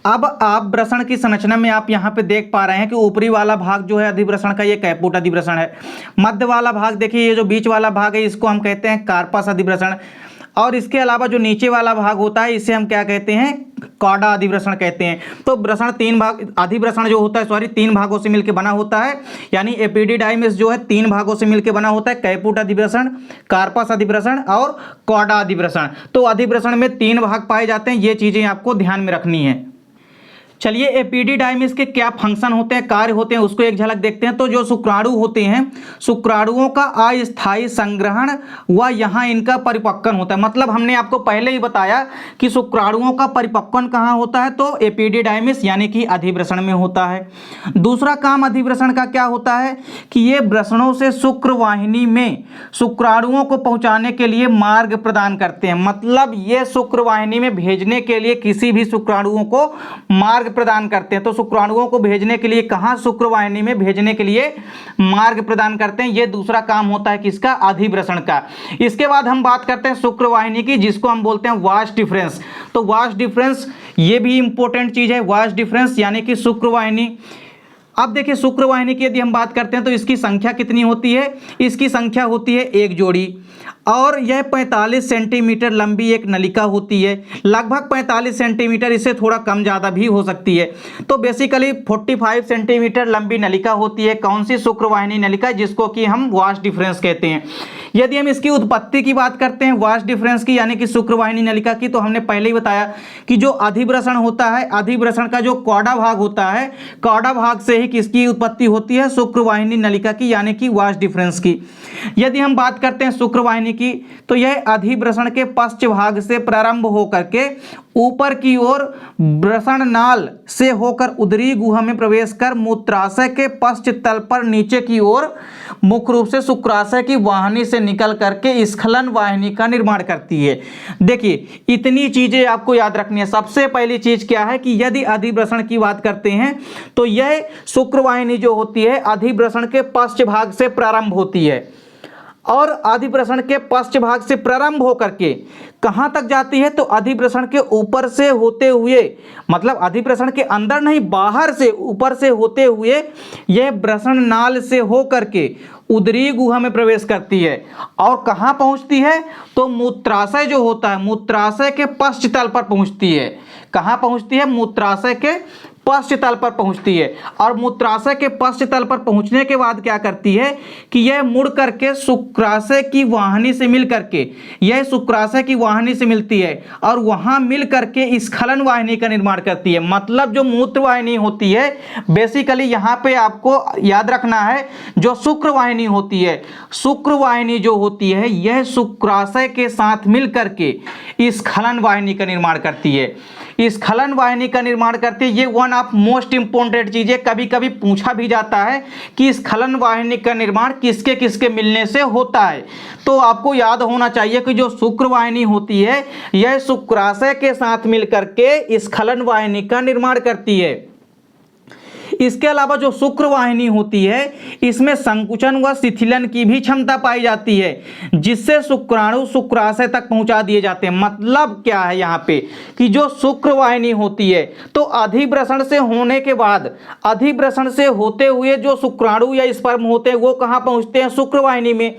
अब आप वृषण की संरचना में आप यहाँ पे देख पा रहे हैं कि ऊपरी वाला भाग जो है अधिवृषण का ये कैपुट अधिवृषण है। मध्य वाला भाग देखिए, ये जो बीच वाला भाग है इसको हम कहते हैं कार्पस अधिवृषण, और इसके अलावा जो नीचे वाला भाग होता है इसे हम क्या कहते हैं, कौड़ा अधिवृषण कहते हैं। तो वृषण 3 भाग, अधिवृषण जो होता है 3 भागों से मिलकर बना होता है, यानी एपिडिडाइमिस जो है 3 भागों से मिलकर बना होता है, कैपुट अधिवृषण, कार्पस अधिवृषण और कौड़ा अधिवृषण। तो अधिवृषण में 3 भाग पाए जाते हैं, ये चीजें आपको ध्यान में रखनी है। चलिए एपिडिडाइमिस के क्या फंक्शन होते हैं, कार्य होते हैं, उसको एक झलक देखते हैं। तो जो शुक्राणु होते हैं, शुक्राणुओं का अस्थायी संग्रहण व यहाँ इनका परिपक्वन होता है। मतलब हमने आपको पहले ही बताया कि शुक्राणुओं का परिपक्वन कहाँ होता है, तो एपिडिडाइमिस यानी कि अधिवृषण में होता है। दूसरा काम अधिवृषण का क्या होता है कि ये वृषणों से शुक्रवाहिनी में शुक्राणुओं को पहुँचाने के लिए मार्ग प्रदान करते हैं। मतलब ये शुक्रवाहिनी में भेजने के लिए किसी भी शुक्राणुओं को मार्ग प्रदान करते हैं। तो शुक्राणुओं को भेजने के लिए कहां, शुक्रवाहिनी में भेजने के लिए मार्ग प्रदान करते हैं। यह दूसरा काम होता है किसका, अधिवृषण का। इसके बाद हम बात करते हैं शुक्रवाहिनी की, जिसको हम बोलते हैं वास डिफरेंस। तो वास डिफरेंस ये भी इंपॉर्टेंट चीज है, वास डिफरेंस यानी कि शुक्रवाहिनी। अब देखिए शुक्रवाहिनी की यदि हम बात करते हैं तो इसकी संख्या कितनी होती है, इसकी संख्या होती है 1 जोड़ी, और यह 45 सेंटीमीटर लंबी एक नलिका होती है, लगभग 45 सेंटीमीटर, इससे थोड़ा कम ज़्यादा भी हो सकती है। तो बेसिकली 45 सेंटीमीटर लंबी नलिका होती है। कौन सी, शुक्रवाहिनी नलिका, जिसको कि हम वास डिफरेंस कहते हैं। यदि हम इसकी उत्पत्ति की बात करते हैं वास डिफरेंस की, यानी कि शुक्रवाहिनी नलिका की, तो हमने पहले ही बताया कि जो अधिवृषण होता है, अधिवृषण का जो कौड़ा भाग होता है, कौड़ा भाग से ही किसकी उत्पत्ति होती है, शुक्रवाहिनी नलिका की, यानी कि वास डिफरेंस की। यदि हम बात करते हैं शुक्रवाहिनी की, तो यह अधिवृषण के पश्च भाग से प्रारंभ होकर के ऊपर की ओर वृषण नाल से होकर उदरी गुहा में प्रवेश कर मूत्राशय के पश्च तल पर नीचे की ओर मुख्य रूप से शुक्राशय की वाहिनी से निकल करके स्खलन वाहिनी का निर्माण करती है। देखिए इतनी चीजें आपको याद रखनी है। सबसे पहली चीज क्या है कि यदि अधिवृषण की बात करते हैं तो यह शुक्रवाहिनी जो होती है अधिवृषण के पश्च भाग से प्रारंभ होती है, और अधिवृषण के पश्च भाग से प्रारंभ होकर के कहां तक जाती है, तो अधिवृषण के ऊपर से होते हुए, मतलब अधिवृषण के अंदर नहीं, बाहर से, ऊपर से होते हुए यह वृषण नाल से होकर के उदरी गुहा में प्रवेश करती है, और कहां पहुंचती है, तो मूत्राशय जो होता है, मूत्राशय के पश्च तल पर पहुंचती है। कहां पहुंचती है, मूत्राशय के पश्च तल पर पहुंचती है, और मूत्राशय के पश्च तल पर पहुंचने के बाद क्या करती है कि यह मुड़ करके शुक्राशय की वाहिनी से मिल करके, यह शुक्राशय की वाहिनी से मिलती है और वहां मिल करके स्खलन वाहिनी का निर्माण करती है। मतलब जो मूत्र वाहिनी होती है, बेसिकली यहां पे आपको याद रखना है, जो शुक्रवाहिनी होती है, शुक्रवाहिनी जो होती है यह शुक्राशय के साथ मिल करके स्खलन वाहिनी का निर्माण करती है। स्खलन वाहिनी का निर्माण करती है। ये वन ऑफ मोस्ट इंपॉर्टेंट चीजें, कभी कभी पूछा भी जाता है कि स्खलन वाहिनी का निर्माण किसके किसके मिलने से होता है। तो आपको याद होना चाहिए कि जो शुक्रवाहिनी होती है यह शुक्राशय के साथ मिलकर के स्खलन वाहिनी का निर्माण करती है। इसके अलावा जो शुक्रवाहिनी होती है इसमें संकुचन व शिथिलन की भी क्षमता पाई जाती है, जिससे शुक्राणु शुक्राशय तक पहुंचा दिए जाते हैं। मतलब क्या है यहाँ पे कि जो शुक्रवाहिनी होती है तो अधिवृषण से होने के बाद, अधिवृषण से होते हुए जो शुक्राणु या स्पर्म होते हैं वो कहाँ पहुंचते हैं, शुक्रवाहिनी में।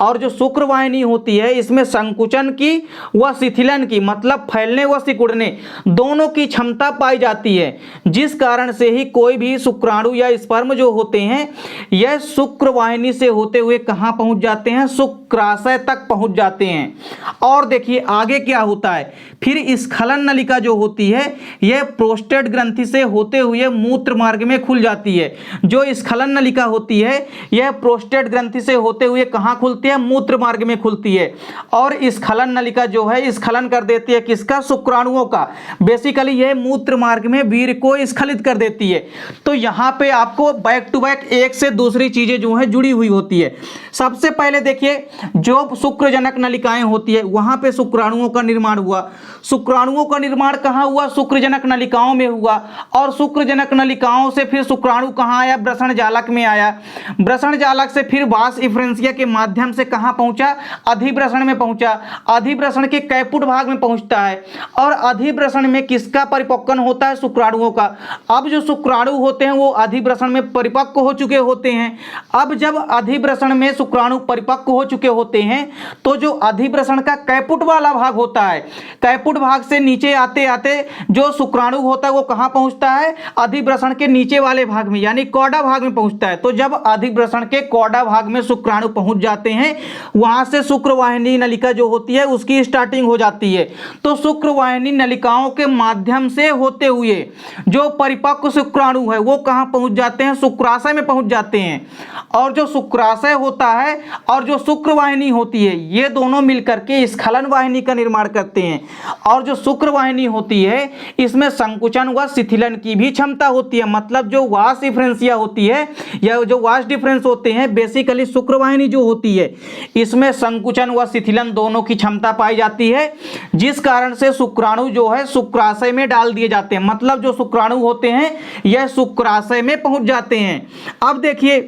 और जो शुक्रवाहिनी होती है इसमें संकुचन की व शिथिलन की, मतलब फैलने व सिकुड़ने दोनों की क्षमता पाई जाती है, जिस कारण से ही कोई भी शुक्राणु या स्पर्म जो होते हैं यह शुक्रवाहिनी से होते हुए कहां पहुंच जाते हैं, शुक्राशय तक पहुंच जाते हैं। और देखिए आगे क्या होता है, फिर स्खलन नलिका जो होती है यह प्रोस्टेट ग्रंथि से होते हुए मूत्र मार्ग में खुल जाती है। जो स्खलन नलिका होती है यह प्रोस्टेट ग्रंथि से होते हुए कहां खुलती है, मूत्र मार्ग में खुलती है। और स्खलन नलिका जो है स्खलन कर देती है किसका, शुक्राणुओं का। बेसिकली यह मूत्र मार्ग में वीर्य को स्खलित कर देती है। तो यहाँ पे आपको बैक टू बैक एक से दूसरी चीजें जो है जुड़ी हुई होती है। सबसे पहले देखिए, जो शुक्रजनक नलिकाएं होती है वहां पे शुक्राणुओं का निर्माण हुआ। शुक्राणुओं का निर्माण कहाँ हुआ? शुक्रजनक नलिकाओं में हुआ। और शुक्रजनक नलिकाओं से फिर शुक्राणु कहाँ आया? वृषण जालक में आया। वृषण जालक से फिर वास इफ्रेंसिया के माध्यम से कहाँ पहुंचा? अधिवृषण में पहुंचा। अधिवृषण के कैपुट भाग में पहुंचता है। और अधिवृषण में किसका परिपक्वन होता है? शुक्राणुओं का। अब जो शुक्राणु होते हैं वो अधिवृषण में परिपक्व हो चुके होते हैं। अब जब अधिवृषण में शुक्राणु परिपक्व हो चुके होते हैं तो जो अधिवृषण का कैपुट वाला भाग होता है, कैपुट भाग से नीचे आते आते जो शुक्राणु होता है वो कहां पहुंचता है? अधिवृषण के नीचे वाले भाग में, यानी कौड़ा भाग में पहुंचता है। तो जब अधिवृषण के कौड़ा भाग में शुक्राणु पहुंच जाते हैं, वहां से शुक्रवाहिनी नलिका जो होती है उसकी स्टार्टिंग हो जाती है। तो शुक्रवाहिनी नलिकाओं के माध्यम से होते हुए जो परिपक्व शुक्राणु है वो कहां पहुंच जाते हैं? शुक्राशय में पहुंच जाते हैं। और जो शुक्राशय होता है और जो शुक्रवाहिनी होती है ये दोनों मिलकर के स्खलन वाहिनी का निर्माण करते हैं। और जो शुक्रवाहिनी होती है इसमें संकुचन व शिथिलन की भी क्षमता होती है। मतलब जो वास डिफरेंसिया होती है या जो वास डिफरेंस होते हैं, बेसिकली शुक्रवाहिनी जो होती है इसमें संकुचन व शिथिलन दोनों की क्षमता पाई जाती है, जिस कारण से शुक्राणु जो है शुक्राशय में डाल दिए जाते हैं। मतलब जो शुक्राणु होते हैं यह शुक्राशय में पहुंच जाते हैं। अब देखिए,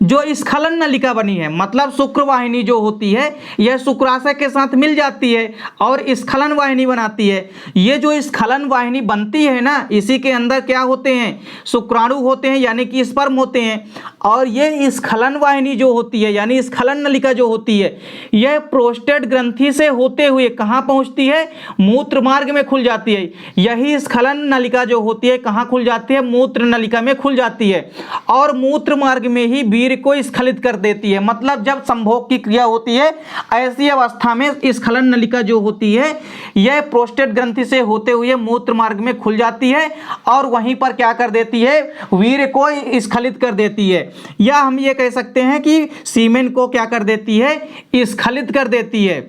जो स्खलन नलिका बनी है, मतलब शुक्रवाहिनी जो होती है यह शुक्राशय के साथ मिल जाती है और स्खलन वाहिनी बनाती है। ये जो स्खलन वाहिनी बनती है ना, इसी के अंदर क्या होते हैं? शुक्राणु होते हैं, यानी कि स्पर्म होते हैं। और ये स्खलन वाहिनी जो होती है यानी स्खलन नलिका जो होती है यह प्रोस्टेट ग्रंथि से होते हुए कहाँ पहुँचती है? मूत्र मार्ग में खुल जाती है। यही स्खलन नलिका जो होती है कहाँ खुल जाती है? मूत्र नलिका में खुल जाती है। और मूत्र मार्ग में ही वीर्य को स्खलित कर देती है। मतलब जब संभोग की क्रिया होती है ऐसी अवस्था में स्खलन नलिका जो होती है यह प्रोस्टेट ग्रंथि से होते हुए मूत्र मार्ग में खुल जाती है और वहीं पर क्या कर देती है? वीर्य को स्खलित कर देती है। या हम ये कह सकते हैं कि सीमेन को क्या कर देती है? स्खलित कर देती है।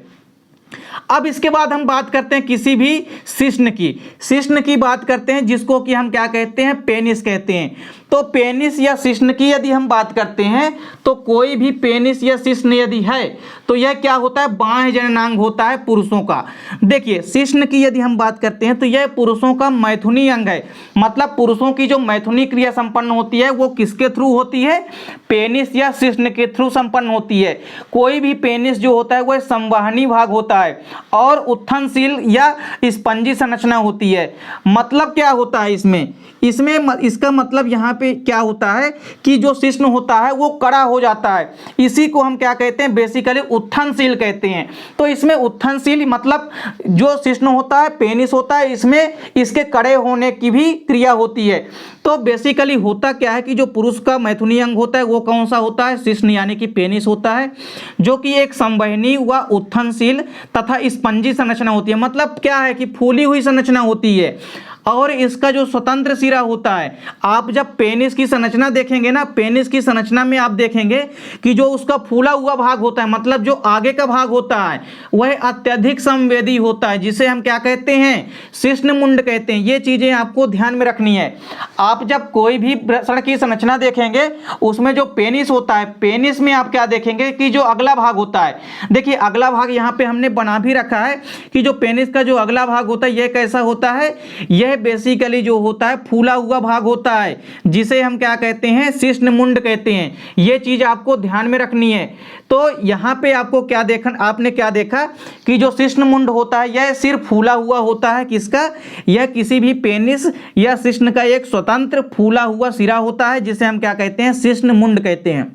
अब इसके बाद हम बात करते हैं किसी भी शिश्न की। शिश्न की बात करते हैं जिसको कि हम क्या कहते हैं? पेनिस कहते हैं। तो पेनिस या शिश्न की यदि हम बात करते हैं तो कोई भी पेनिस या शिश्न यदि है तो यह क्या होता है? बाह्य जननांग होता है पुरुषों का। देखिए, शिश्न की यदि हम बात करते हैं तो यह पुरुषों का मैथुनी अंग है। मतलब पुरुषों की जो मैथुनी क्रिया संपन्न होती है वो किसके थ्रू होती है? पेनिस या शिश्न के थ्रू संपन्न होती है। कोई भी पेनिस जो होता है वह संवहनी भाग होता है और उत्थनशील या स्पंजी संरचना होती है। मतलब क्या होता है इसमें इसका मतलब यहाँ पे क्या होता है कि जो शिश्न होता है वो कड़ा हो जाता है। इसी को हम क्या कहते हैं? बेसिकली उत्थनशील कहते हैं। तो इसमें उत्थनशील मतलब जो शिश्न होता है, पेनिस होता है, इसमें इसके कड़े होने की भी क्रिया होती है। तो बेसिकली होता क्या है कि जो पुरुष का मैथुनी अंग होता है वो कौन सा होता है? शिश्न यानी कि पेनिस होता है, जो कि एक संवहनी व उत्थनशील तथा स्पंजी संरचना होती है। मतलब क्या है कि फूली हुई संरचना होती है और इसका जो स्वतंत्र सिरा होता है। आप जब पेनिस की संरचना देखेंगे ना, पेनिस की संरचना में आप देखेंगे कि जो उसका फूला हुआ भाग होता है, मतलब जो आगे का भाग होता है वह अत्यधिक संवेदी होता है, जिसे हम क्या कहते हैं? शिश्न मुंड कहते हैं। ये चीजें आपको ध्यान में रखनी है। आप जब कोई भी वृषण की संरचना देखेंगे उसमें जो पेनिस होता है, पेनिस में आप क्या देखेंगे कि जो अगला भाग होता है, देखिए अगला भाग यहाँ पे हमने बना भी रखा है कि जो पेनिस का जो अगला भाग होता है यह कैसा होता है? यह बेसिकली जो होता है फूला हुआ भाग होता है, जिसे हम क्या कहते हैं? शिश्न मुंड कहते हैं। ये चीज आपको ध्यान में रखनी है। तो यहाँ पे आपको क्या आपने क्या देखा कि जो शिश्न मुंड होता है यह सिर्फ फूला हुआ होता है। किसका? यह किसी भी पेनिस या शिश्न का एक स्वतंत्र फूला हुआ सिरा होता है, जिसे हम क्या कहते हैं? शिश्न मुंड कहते हैं।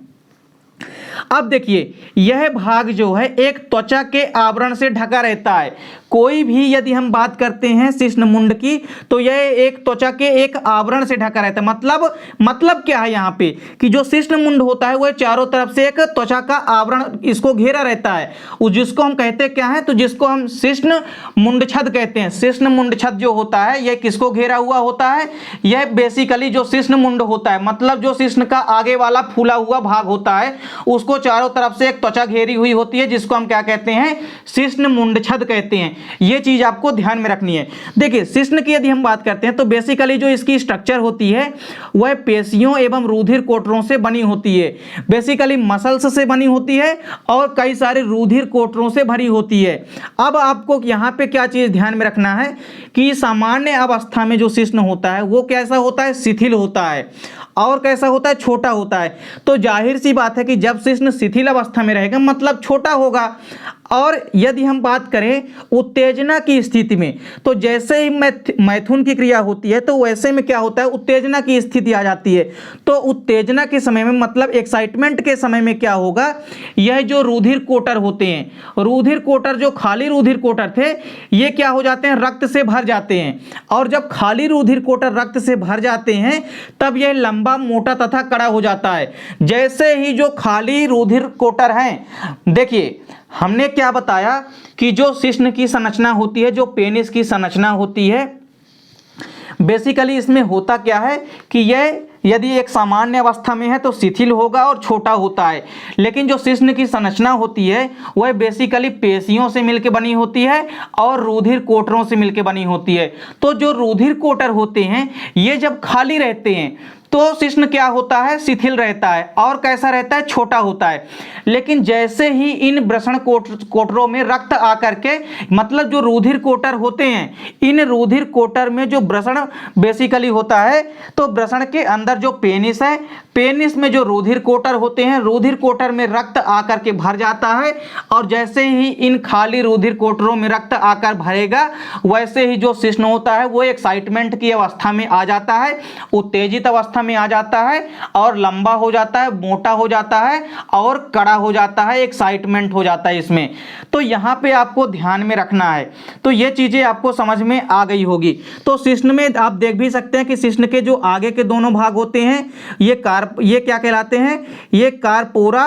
अब देखिए, यह भाग जो है एक त्वचा के आवरण से ढका रहता है। कोई भी यदि हम बात करते हैं शिश्न मुंड की तो यह एक त्वचा के एक आवरण से ढका रहता है। मतलब क्या है यहाँ पे कि जो शिश्न मुंड होता है वह चारों तरफ से एक त्वचा का आवरण इसको घेरा रहता है, जिसको हम कहते क्या है? तो जिसको हम शिश्न मुंडछद कहते हैं। शिश्न मुंडछद जो होता है यह किसको घेरा हुआ होता है? यह बेसिकली जो शिश्न मुंड होता है, मतलब जो शिश्न का आगे वाला फूला हुआ भाग होता है उसको चारों तरफ से एक त्वचा घेरी हुई होती है जिसको हम क्या कहते हैं, शिश्न मुंडछद कहते हैं। ये चीज आपको ध्यान में रखनी है। देखिए शिश्न की यदि हम बात करते हैं तो बेसिकली जो इसकी स्ट्रक्चर होती है वह पेशियों एवं रुधिर कोटरों से बनी होती है। बेसिकली मसल्स से बनी होती है और कई सारे रुधिर कोटरों से भरी होती है। अब आपको यहाँ पे क्या चीज ध्यान में रखना है कि सामान्य अवस्था में जो शिश्न होता है वो कैसा होता है, शिथिल होता है और कैसा होता है, छोटा होता है। तो जाहिर सी बात है कि जब शिश्न शिथिल अवस्था में रहेगा मतलब छोटा होगा। और यदि हम बात करें उत्तेजना की स्थिति में तो जैसे ही मैथुन की क्रिया होती है तो वैसे में क्या होता है, उत्तेजना की स्थिति आ जाती है। तो उत्तेजना के समय में मतलब एक्साइटमेंट के समय में क्या होगा, यह जो रुधिर कोटर होते हैं, रुधिर कोटर जो खाली रुधिर कोटर थे ये क्या हो जाते हैं, रक्त से भर जाते हैं। और जब खाली रुधिर कोटर रक्त से भर जाते हैं तब यह लंबा, मोटा तथा कड़ा हो जाता है। जैसे ही जो खाली रुधिर कोटर हैं, देखिए हमने क्या बताया कि जो शिश्न की संरचना होती है, जो पेनिस की संरचना होती है, बेसिकली इसमें होता क्या है कि यह यदि एक सामान्य अवस्था में है तो शिथिल होगा और छोटा होता है। लेकिन जो शिश्न की संरचना होती है वह बेसिकली पेशियों से मिलकर बनी होती है और रुधिर कोटरों से मिलकर बनी होती है। तो जो रुधिर कोटर होते हैं ये जब खाली रहते हैं तो शिश्न क्या होता है, शिथिल रहता है और कैसा रहता है, छोटा होता है। लेकिन जैसे ही इन वृषण कोटरों में रक्त आकर के मतलब जो रुधिर कोटर होते हैं, इन रुधिर कोटर में जो वृषण बेसिकली होता है तो वृषण के अंदर जो पेनिस है, पेनिस में जो रुधिर कोटर होते हैं, रुधिर कोटर में रक्त आकर के भर जाता है। और जैसे ही इन खाली रुधिर कोटरों में रक्त आकर भरेगा वैसे ही जो शिश्न होता है वो एक्साइटमेंट की अवस्था में आ जाता है, उत्तेजित अवस्था में आ जाता है और लंबा हो जाता है, मोटा हो जाता है और कड़ा हो जाता है, एक्साइटमेंट हो जाता है इसमें। तो यहाँ पे आपको ध्यान में रखना है। तो ये चीजें आपको समझ में आ गई होगी। तो शिश्न में आप देख भी सकते हैं कि शिश्न के जो आगे के दोनों भाग होते हैं ये क्या कहलाते हैं, ये कार्पोरा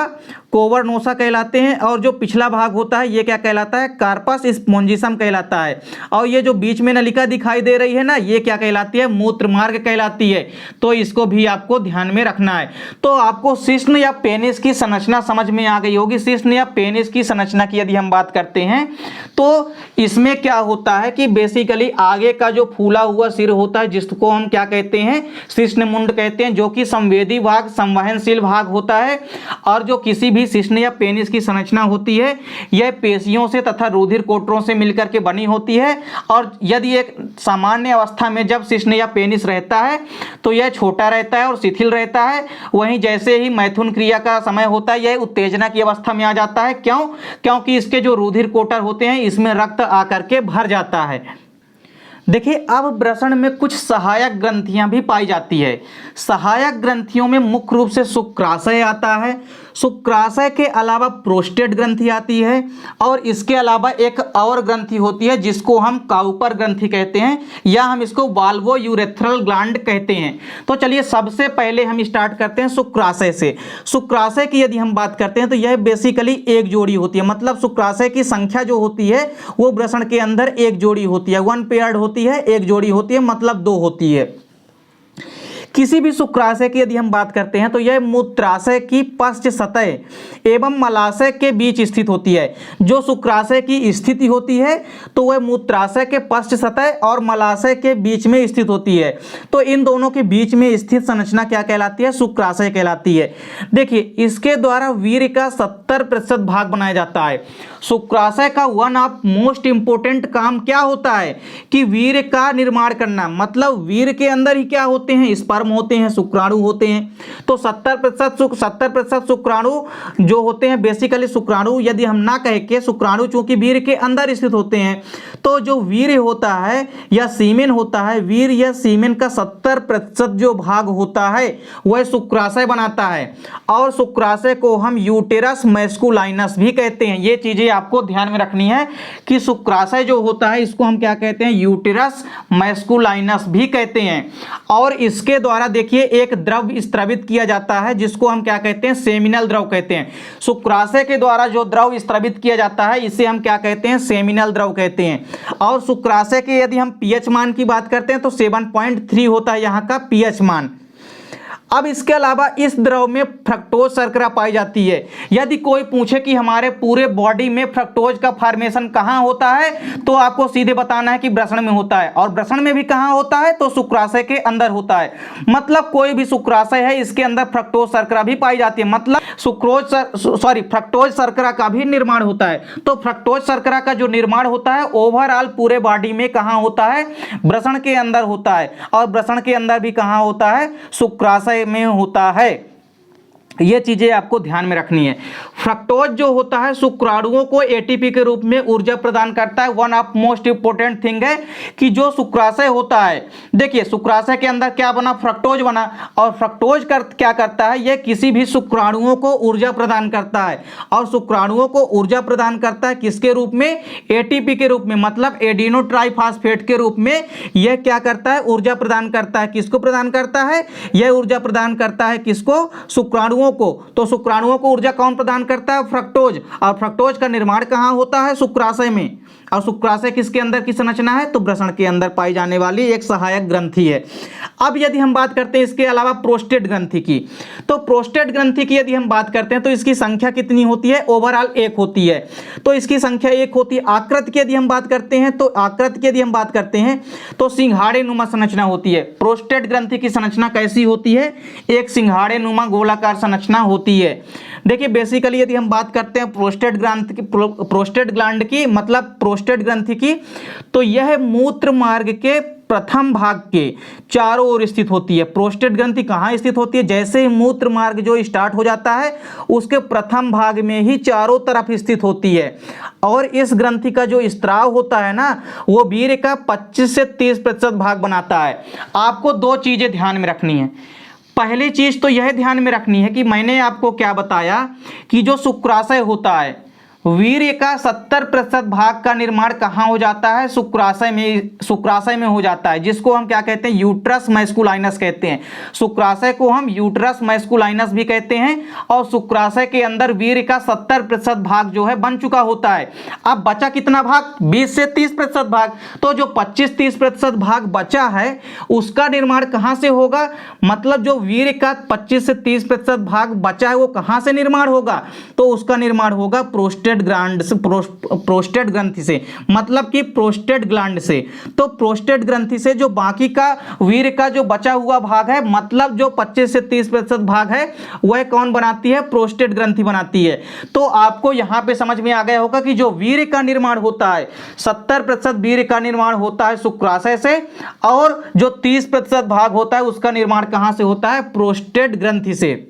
कोवर्नोसा कहलाते हैं। और जो पिछला भाग होता है ये क्या कहलाता है, कार्पस स्पोंजिसम कहलाता है। और ये जो बीच में नलिका दिखाई दे रही है ना, ये क्या कहलाती है, मूत्र मार्ग कहलाती है। तो इसको भी आपको ध्यान में रखना है। तो आपको शिश्न या पेनिस की संरचना समझ में आ गई होगी। शिश्न या पेनिस की संरचना की यदि हम बात करते हैं तो इसमें क्या होता है कि बेसिकली आगे का जो फूला हुआ सिर होता है जिसको हम क्या कहते हैं, शिश्न मुंड कहते हैं, जो कि संवेदी भाग, संवहनशील भाग होता है। और जो किसी भी शिश्न या पेनिस की संरचना होती है यह पेशियों से तथा रुधिर कोटरों से मिलकर के बनी होती है। और यदि एक सामान्य अवस्था में जब शिश्न या पेनिस रहता है तो यह छोटा रहता है और शिथिल रहता है। वहीं जैसे ही मैथुन क्रिया का समय होता है यह उत्तेजना की अवस्था में आ जाता है। क्यों? क्योंकि इसके जो रुधिर कोटर होते हैं इसमें रक्त आकर के भर जाता है। देखिए अब वृषण में कुछ सहायक ग्रंथियां भी पाई जाती है। सहायक ग्रंथियों में मुख्य रूप से शुक्राशय आता है। शुक्राशय के अलावा प्रोस्टेट ग्रंथि आती है और इसके अलावा एक और ग्रंथि होती है जिसको हम काउपर ग्रंथि कहते हैं या हम इसको वाल्वो यूरेथ्रल ग्लैंड कहते हैं। तो चलिए सबसे पहले हम स्टार्ट करते हैं शुक्राशय से। शुक्राशय की यदि हम बात करते हैं तो यह बेसिकली एक जोड़ी होती है। मतलब शुक्राशय की संख्या जो होती है वो वृषण के अंदर एक जोड़ी होती है, वन पेयर्ड होती है, एक जोड़ी होती है, मतलब दो होती है। किसी भी शुक्राशय की यदि हम बात करते हैं तो यह मूत्राशय की पश्च सतह एवं मलाशय के बीच स्थित होती है। जो शुक्राशय की स्थिति होती है तो वह मूत्राशय के पश्च सतह और मलाशय के बीच में स्थित होती है। तो इन दोनों के बीच में स्थित संरचना क्या कहलाती है, शुक्राशय कहलाती है। देखिए इसके द्वारा वीर्य का 70% भाग बनाया जाता है। शुक्राशय का वन ऑफ मोस्ट इंपोर्टेंट काम क्या होता है कि वीर्य का निर्माण करना। मतलब वीर्य के अंदर ही क्या होते हैं, स्पर्म होते हैं, शुक्राणु होते हैं। तो 70% शुक्राणु जो होते हैं बेसिकली शुक्राणु यदि हम ना कह के शुक्राणु चूंकि वीर्य के अंदर स्थित होते हैं तो जो वीर्य होता है या सीमेन होता है, वीर्य या सीमेन का 70% जो भाग होता है वह शुक्राशय बनाता है। और शुक्राशय को हम यूटेरस मैस्कुलाइनस भी कहते हैं। ये चीजें आपको ध्यान में रखनी है कि शुक्राशय जो होता है इसको हम क्या कहते हैं, यूटेरस मैस्कुलाइनस भी कहते हैं। और इसके द्वारा देखिए एक द्रव स्त्रवित किया जाता है जिसको हम क्या कहते हैं, सेमिनल द्रव कहते हैं। शुक्राशय के द्वारा जो द्रव स्त्रवित किया जाता है इसे हम क्या कहते हैं, सेमिनल द्रव कहते हैं। और शुक्राशय के यदि हम पीएच मान की बात करते हैं तो 7.3 होता है यहाँ का पीएच मान। अब इसके अलावा इस द्रव में फ्रक्टोज शर्करा पाई जाती है। यदि कोई पूछे कि हमारे पूरे बॉडी में फ्रक्टोज का फॉर्मेशन कहाँ होता है, तो आपको सीधे बताना है कि वृषण में होता है। और वृषण में भी कहाँ होता है, तो शुक्राशय के अंदर होता है। मतलब कोई भी शुक्राशय है इसके अंदर फ्रक्टोज शर्करा भी पाई जाती है, मतलब फ्रक्टोज शर्करा का भी निर्माण होता है। तो फ्रक्टोज शर्करा का जो निर्माण होता है ओवरऑल पूरे बॉडी में कहाँ होता है, वृषण के अंदर होता है। और वृषण के अंदर भी कहाँ होता है, शुक्राशय में होता है। ये चीजें आपको ध्यान में रखनी है। फ्रक्टोज जो होता है शुक्राणुओं को एटीपी के रूप में ऊर्जा प्रदान करता है। One of most important thing है कि जो शुक्राशय होता है, देखिए शुक्राशय के अंदर क्या बना, फ्रक्टोज बना। और फ्रक्टोज क्या करता है, यह किसी भी शुक्राणुओं को ऊर्जा प्रदान करता है। और शुक्राणुओं को ऊर्जा प्रदान करता है किसके रूप में, एटीपी के रूप में, मतलब एडिनो ट्राइफॉस्फेट के रूप में। यह क्या करता है, ऊर्जा प्रदान करता है। किसको प्रदान करता है, यह ऊर्जा प्रदान करता है किसको, शुक्राणुओं को। तो शुक्राणुओं को ऊर्जा कौन प्रदान करता है, फ्रक्टोज। और फ्रक्टोज का निर्माण कहां होता है, शुक्राशय में। और शुक्राशय किसके अंदर की संरचना है, तो वृषण के अंदर पाई जाने वाली एक सहायक ग्रंथि है। अब यदि हम बात करते हैं इसके अलावा प्रोस्टेट ग्रंथि की, तो प्रोस्टेट ग्रंथि की यदि हम बात करते हैं तो इसकी संख्या कितनी होती है, ओवरऑल 1 होती है। तो इसकी संख्या 1 होती है। आकृति की यदि हम बात करते हैं तो सिंघाड़े नुमा संरचना होती है। प्रोस्टेट ग्रंथि की संरचना कैसी होती है, एक सिंघाड़े नुमा गोलाकार संरचना होती है। देखिए बेसिकली यदि हम बात करते हैं प्रोस्टेट ग्लैंड की, मतलब प्रोस्टेट ग्रंथि की, तो यह मूत्र मार्ग के प्रथम भाग के चारों ओर स्थित होती है। प्रोस्टेट ग्रंथि कहाँ स्थित होती है, जैसे ही मूत्र मार्ग जो स्टार्ट हो जाता है उसके प्रथम भाग में ही चारों तरफ स्थित होती है। और इस ग्रंथि का जो स्त्राव होता है ना, वो वीर्य का 25 से 30% भाग बनाता है। आपको 2 चीजें ध्यान में रखनी है। पहली चीज तो यह ध्यान में रखनी है कि मैंने आपको क्या बताया कि जो शुक्राशय होता है, वीर्य का 70% भाग का निर्माण कहाँ हो जाता है, शुक्राशय में हो जाता है, जिसको हम क्या कहते हैं, यूट्रस मैस्कुलाइनस कहते हैं। शुक्राशय को हम यूट्रस मैस्कुलाइनस भी कहते हैं। और शुक्राशय के अंदर वीर्य का 70% भाग जो है बन चुका होता है। अब बचा कितना भाग, 20 से 30% भाग। तो जो 25-30% भाग बचा है उसका निर्माण कहाँ से होगा, मतलब जो वीर्य का 25 से 30% भाग बचा है वो कहाँ से निर्माण होगा, तो उसका निर्माण होगा प्रोस्टेट ग्रंथि से, मतलब कि प्रोस्टेट ग्लैंड से। तो प्रोस्टेट ग्रंथि से जो बाकी का वीर्य का जो बचा हुआ भाग है, मतलब जो 25 से 30% भाग है, वह कौन बनाती है, प्रोस्टेट ग्रंथि बनाती है। तो आपको यहां पे समझ में आ गया होगा कि जो वीर्य का निर्माण होता है, 70% वीर्य का निर्माण होता है शुक्राशय से, और जो 30% भाग होता है उसका निर्माण कहां से होता है, प्रोस्टेट ग्रंथि से।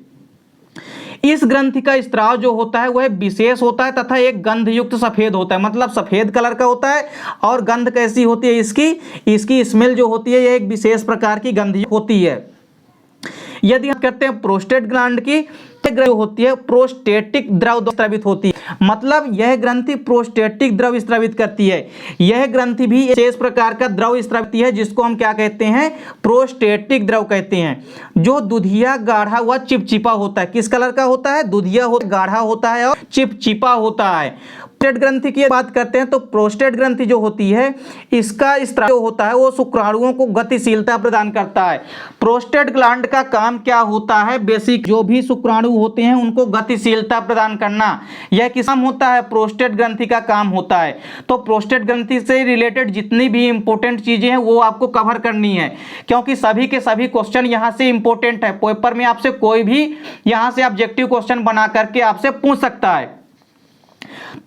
इस ग्रंथि का स्त्राव जो होता है वह विशेष होता है तथा एक गंधयुक्त सफेद होता है, मतलब सफेद कलर का होता है। और गंध कैसी होती है इसकी स्मेल जो होती है यह एक विशेष प्रकार की गंध होती है। यदि हम कहते हैं प्रोस्टेट ग्लैंड की होती है प्रोस्टेटिक द्रव स्रावित होती है, मतलब यह ग्रंथि प्रोस्टेटिक द्रव स्रावित करती है। यह ग्रंथि भी विशेष प्रकार का द्रव स्रावित है जिसको हम क्या कहते हैं, प्रोस्टेटिक द्रव कहते हैं, जो दुधिया गाढ़ा हुआ चिपचिपा होता है। किस कलर का होता है, दुधिया गाढ़ा होता है और चिपचिपा होता है। प्रोस्टेट ग्रंथि की बात करते हैं तो प्रोस्टेट ग्रंथि जो होती है इसका स्त्राव जो होता है वो शुक्राणुओं को गतिशीलता प्रदान करता है। प्रोस्टेट ग्लैंड का काम क्या होता है, बेसिक जो भी शुक्राणु होते हैं उनको गतिशीलता प्रदान करना, यह किस काम होता है, प्रोस्टेट ग्रंथि का काम होता है। तो प्रोस्टेट ग्रंथि से रिलेटेड जितनी भी इंपॉर्टेंट चीजें हैं वो आपको कवर करनी है, क्योंकि सभी के सभी क्वेश्चन यहाँ से इंपॉर्टेंट है। पेपर में आपसे कोई भी यहाँ से ऑब्जेक्टिव क्वेश्चन बना करके आपसे पूछ सकता है।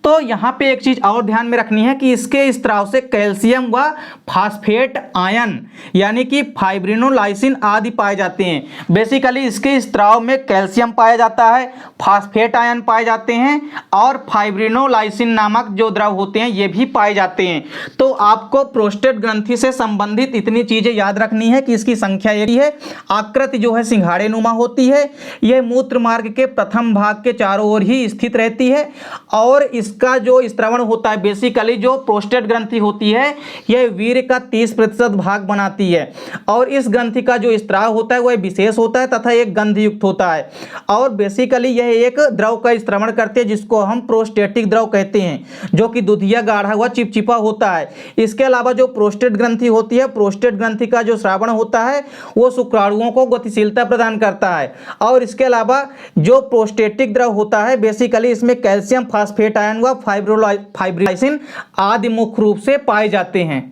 तो यहां पे एक चीज और ध्यान में रखनी है कि इसके स्त्राव से कैल्शियम व फास्फेट आयन यानी कि फाइब्रिनोलाइसिन आदि पाए जाते हैं। बेसिकली इसके स्त्राव में कैल्शियम पाया जाता है, फास्फेट आयन पाए जाते हैं और फाइब्रिनोलाइसिन नामक जो द्रव होते हैं ये भी पाए जाते हैं। तो आपको प्रोस्टेट ग्रंथि से संबंधित इतनी चीजें याद रखनी है कि इसकी संख्या यही है, आकृति जो है सिंघाड़े नुमा होती है, यह मूत्र मार्ग के प्रथम भाग के चारों ओर ही स्थित रहती है और इसका जो स्त्रवण होता है, बेसिकली जो प्रोस्टेट ग्रंथि होती है यह वीर्य का 30% भाग बनाती है और इस ग्रंथि का जो स्त्राव होता है वह विशेष होता है तथा एक गंध युक्त होता है और बेसिकली यह एक द्रव का स्त्रवण करती है जिसको हम प्रोस्टेटिक द्रव कहते हैं, जो कि दुधिया गाढ़ा हुआ चिपचिपा होता है। इसके अलावा जो प्रोस्टेट ग्रंथि होती है, प्रोस्टेट ग्रंथि का जो स्रावण होता है वो शुक्राणुओं को गतिशीलता प्रदान करता है और इसके अलावा जो प्रोस्टेटिक द्रव होता है बेसिकली इसमें कैल्शियम फास्फेट आयन व फाइब्रोलाइसिन आदि मुख्य रूप से पाए जाते हैं।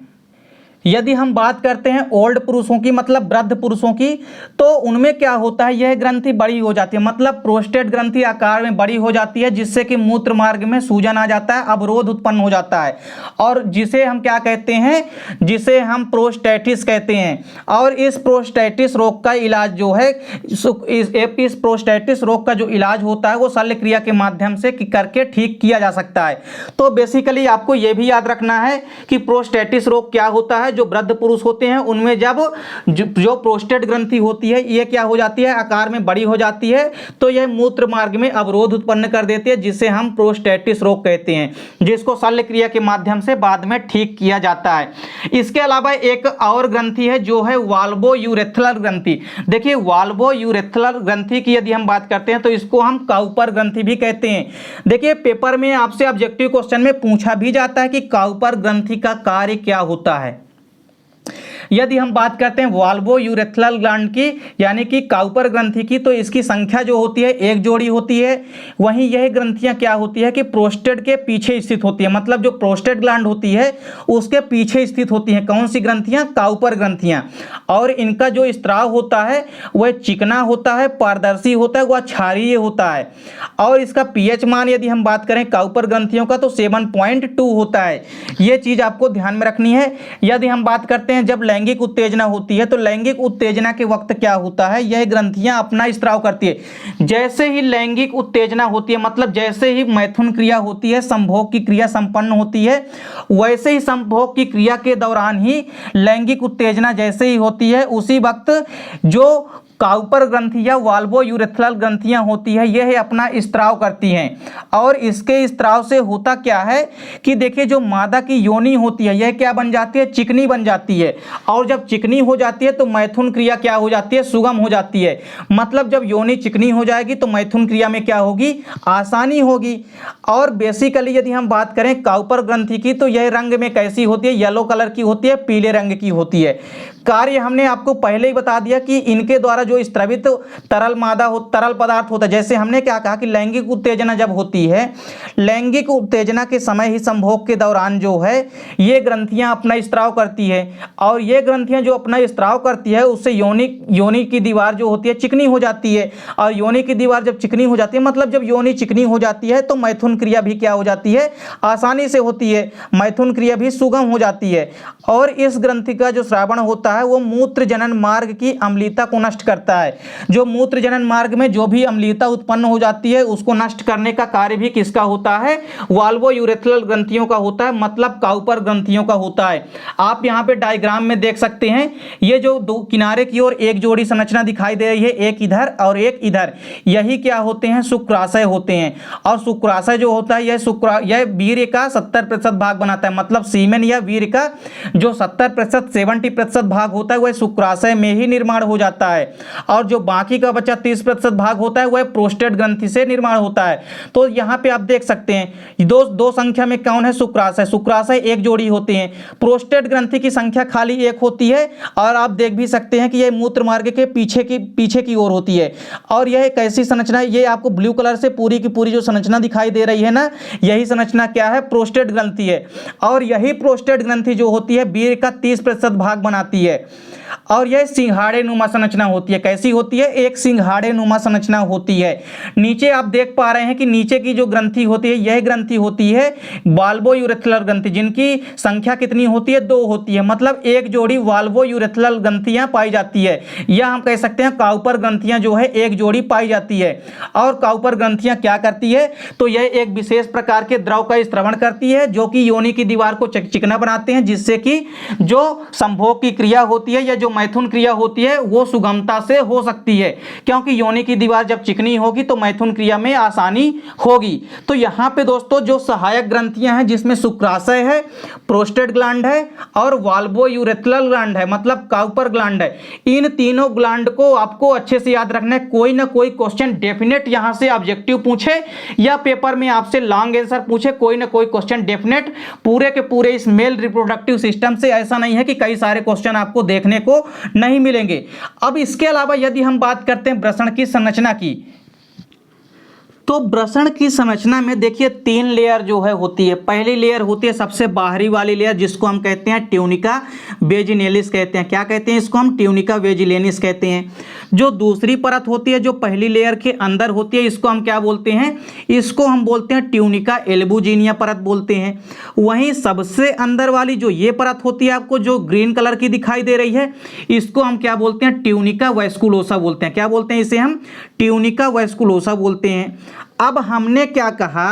यदि हम बात करते हैं ओल्ड पुरुषों की, मतलब वृद्ध पुरुषों की, तो उनमें क्या होता है, यह ग्रंथि बड़ी हो जाती है, मतलब प्रोस्टेट ग्रंथि आकार में बड़ी हो जाती है जिससे कि मूत्र मार्ग में सूजन आ जाता है, अवरोध उत्पन्न हो जाता है और जिसे हम क्या कहते हैं, जिसे हम प्रोस्टेटिस कहते हैं। और इस प्रोस्टेटिस रोग का इलाज जो है, इस प्रोस्टेटिस रोग का जो इलाज होता है वो शल्य क्रिया के माध्यम से करके ठीक किया जा सकता है। तो बेसिकली आपको यह भी याद रखना है कि प्रोस्टेटिस रोग क्या होता है। जो वृद्ध पुरुष होते हैं उनमें जब जो प्रोस्टेट ग्रंथि होती है ये क्या हो जाती है, आकार में बड़ी हो जाती है, तो यह मूत्र मार्ग में अवरोध उत्पन्न कर देती है जिसे हम प्रोस्टेटिस रोग कहते हैं, जिसको शल्य क्रिया के माध्यम से बाद में ठीक किया जाता है। इसके अलावा एक और ग्रंथि है जो है वाल्वोयूरेथ्रल ग्रंथि। देखिए वाल्वोयूरेथ्रल ग्रंथि की यदि हम बात करते हैं तो इसको हम काउपर ग्रंथि भी कहते हैं। देखिए पेपर में आपसे ऑब्जेक्टिव क्वेश्चन में पूछा भी जाता है कि काउपर ग्रंथि का कार्य क्या होता है। यदि हम बात करते हैं वाल्वोयूरेथ्रल ग्लैंड की यानी कि काउपर ग्रंथि की, तो इसकी संख्या जो होती है एक जोड़ी होती है। वहीं यह ग्रंथियां क्या होती है कि प्रोस्टेट के पीछे स्थित होती है, मतलब जो प्रोस्टेट ग्लैंड होती है उसके पीछे स्थित होती हैं। कौन सी ग्रंथियां, काउपर ग्रंथियां। और इनका जो स्त्राव होता है वह चिकना होता है, पारदर्शी होता है, वह क्षारीय होता है। और इसका पीएच मान यदि हम बात करें काउपर ग्रंथियों का तो 7.2 होता है। यह चीज आपको ध्यान में रखनी है। यदि हम बात करते हैं जब लैंगिक उत्तेजना होती है तो लैंगिक उत्तेजना के वक्त क्या होता है, यह ग्रंथियां अपना स्त्राव करती है। जैसे ही लैंगिक उत्तेजना होती है, मतलब जैसे ही मैथुन क्रिया होती है, संभोग की क्रिया संपन्न होती है, वैसे ही संभोग की क्रिया के दौरान ही लैंगिक उत्तेजना जैसे ही होती है उसी वक्त जो काउपर ग्रंथि या वाल्वोयूरेथ्रल ग्रंथियां होती है यह अपना स्त्राव करती हैं। और इसके स्त्राव से होता क्या है कि देखिए जो मादा की योनि होती है यह क्या बन जाती है, चिकनी बन जाती है। और जब चिकनी हो जाती है तो मैथुन क्रिया क्या हो जाती है, सुगम हो जाती है। मतलब जब योनि चिकनी हो जाएगी तो मैथुन क्रिया में क्या होगी, आसानी होगी। और बेसिकली यदि हम बात करें काउपर ग्रंथि की तो यह रंग में कैसी होती है, येलो कलर की होती है, पीले रंग की होती है। कार्य हमने आपको पहले ही बता दिया कि इनके द्वारा जो स्त्रवित तरल पदार्थ होता है, जैसे हमने क्या कहा कि लैंगिक उत्तेजना जब होती है, लैंगिक उत्तेजना के समय ही संभोग के दौरान जो है ये ग्रंथियां अपना स्त्राव करती है। और ये ग्रंथियां जो अपना स्त्राव करती है उससे योनि की दीवार जो होती है चिकनी हो जाती है। और योनि की दीवार जब चिकनी हो जाती है, मतलब जब योनि चिकनी हो जाती है तो मैथुन क्रिया भी क्या हो जाती है, आसानी से होती है, मैथुन क्रिया भी सुगम हो जाती है। और इस ग्रंथि का जो श्रावण होता है वो मूत्र जनन मार्ग की अम्लीयता को नष्ट करता है। जो मूत्र जनन मार्ग में जो भी अम्लीयता उत्पन्न हो जाती है उसको नष्ट करने का कार्य भी किसका होता है, वाल्वोयूरेथ्रल ग्रंथियों का होता है, मतलब काउपर ग्रंथियों का होता है। आप यहाँ पे डायग्राम में देख सकते हैं ये जो दो किनारे की ओर एक जोड़ी संरचना दिखाई दे रही है, एक इधर और एक इधर, यही क्या होते हैं, शुक्राशय होते हैं। और शुक्राशय जो होता है यह वीर्य का 70% भाग बनाता है, मतलब सीमेन या वीर्य का जो 70% 70% भाग होता है वह शुक्राशय में ही निर्माण हो जाता है। और जो बाकी का बचा 30% भाग होता है वह प्रोस्टेट ग्रंथि से निर्माण होता है। तो यहाँ पे आप देख सकते हैं दो संख्या में कौन है, शुक्राशय। शुक्राशय एक जोड़ी होते हैं, प्रोस्टेट ग्रंथि की संख्या खाली एक होती है। और आप देख भी सकते हैं कि यह मूत्र मार्ग के पीछे की ओर होती है। और यह एक ऐसी संरचना है, ये आपको ब्लू कलर से पूरी की पूरी जो संरचना दिखाई दे रही है ना, यही संरचना क्या है, प्रोस्टेट ग्रंथि है। और यही प्रोस्टेट ग्रंथि जो होती है वीर्य का 30% भाग बनाती है। और यह सिंघाड़े नुमा संरचना होती है। कैसी होती है, एक सिंघाड़े नुमा संरचना होती है। नीचे आप देख पा रहे हैं कि नीचे की जो ग्रंथि होती है यह ग्रंथि होती है वाल्वोयूरेथ्रल ग्रंथि, जिनकी संख्या कितनी होती है, 2 होती है। मतलब एक जोड़ी वाल्वोयूरेथ्रल ग्रंथियां पाई जाती है, या हम कह सकते हैं काउपर ग्रंथियां जो है एक जोड़ी पाई जाती है। और काउपर ग्रंथियां क्या करती है, तो यह एक विशेष प्रकार के द्रव का स्त्रवण करती है जो कि योनि की दीवार को चिकना बनाते हैं, जिससे कि जो संभोग की क्रिया होती है या जो मैथुन क्रिया होती है वो सुगमता से हो सकती है, क्योंकि योनि की दीवार जब चिकनी होगी तो मैथुन क्रिया में आसानी होगी। तो यहाँ पे दोस्तों जो सहायक ग्रंथियां हैं जिसमें शुक्राशय है, प्रोस्टेट ग्लैंड है और वाल्वोयूरेथ्रल ग्लैंड है, मतलब काउपर ग्लैंड है, इन तीनों ग्लैंड को आपको अच्छे से याद रखना है। कोई ना कोई क्वेश्चन डेफिनेट यहां से ऑब्जेक्टिव पूछे या पेपर में आपसे लॉन्ग आंसर पूछे, कोई ना कोई क्वेश्चन डेफिनेट पूरे के पूरे इस मेल रिप्रोडक्टिव सिस्टम से। ऐसा नहीं है कि कई सारे क्वेश्चन आपको देखने को नहीं मिलेंगे। अब इसके अलावा यदि हम बात करते हैं वृषण की संरचना की, तो वृषण की संरचना में देखिए 3 लेयर जो है होती है। पहली लेयर होती है सबसे बाहरी वाली लेयर जिसको हम कहते हैं ट्यूनिका वेजिनेलिस कहते हैं। क्या कहते हैं इसको हम? ट्यूनिका वेजिलेनिस कहते हैं। जो दूसरी परत होती है जो पहली लेयर के अंदर होती है इसको हम क्या बोलते हैं? इसको हम बोलते हैं ट्यूनिका एल्बुजिनिया परत बोलते हैं। वहीं सबसे अंदर वाली जो ये परत होती है आपको जो ग्रीन कलर की दिखाई दे रही है इसको हम क्या बोलते हैं? ट्यूनिका वैस्कुलोसा बोलते हैं। क्या बोलते हैं इसे हम? ट्यूनिका वैस्कुलोसा बोलते हैं। अब हमने क्या कहा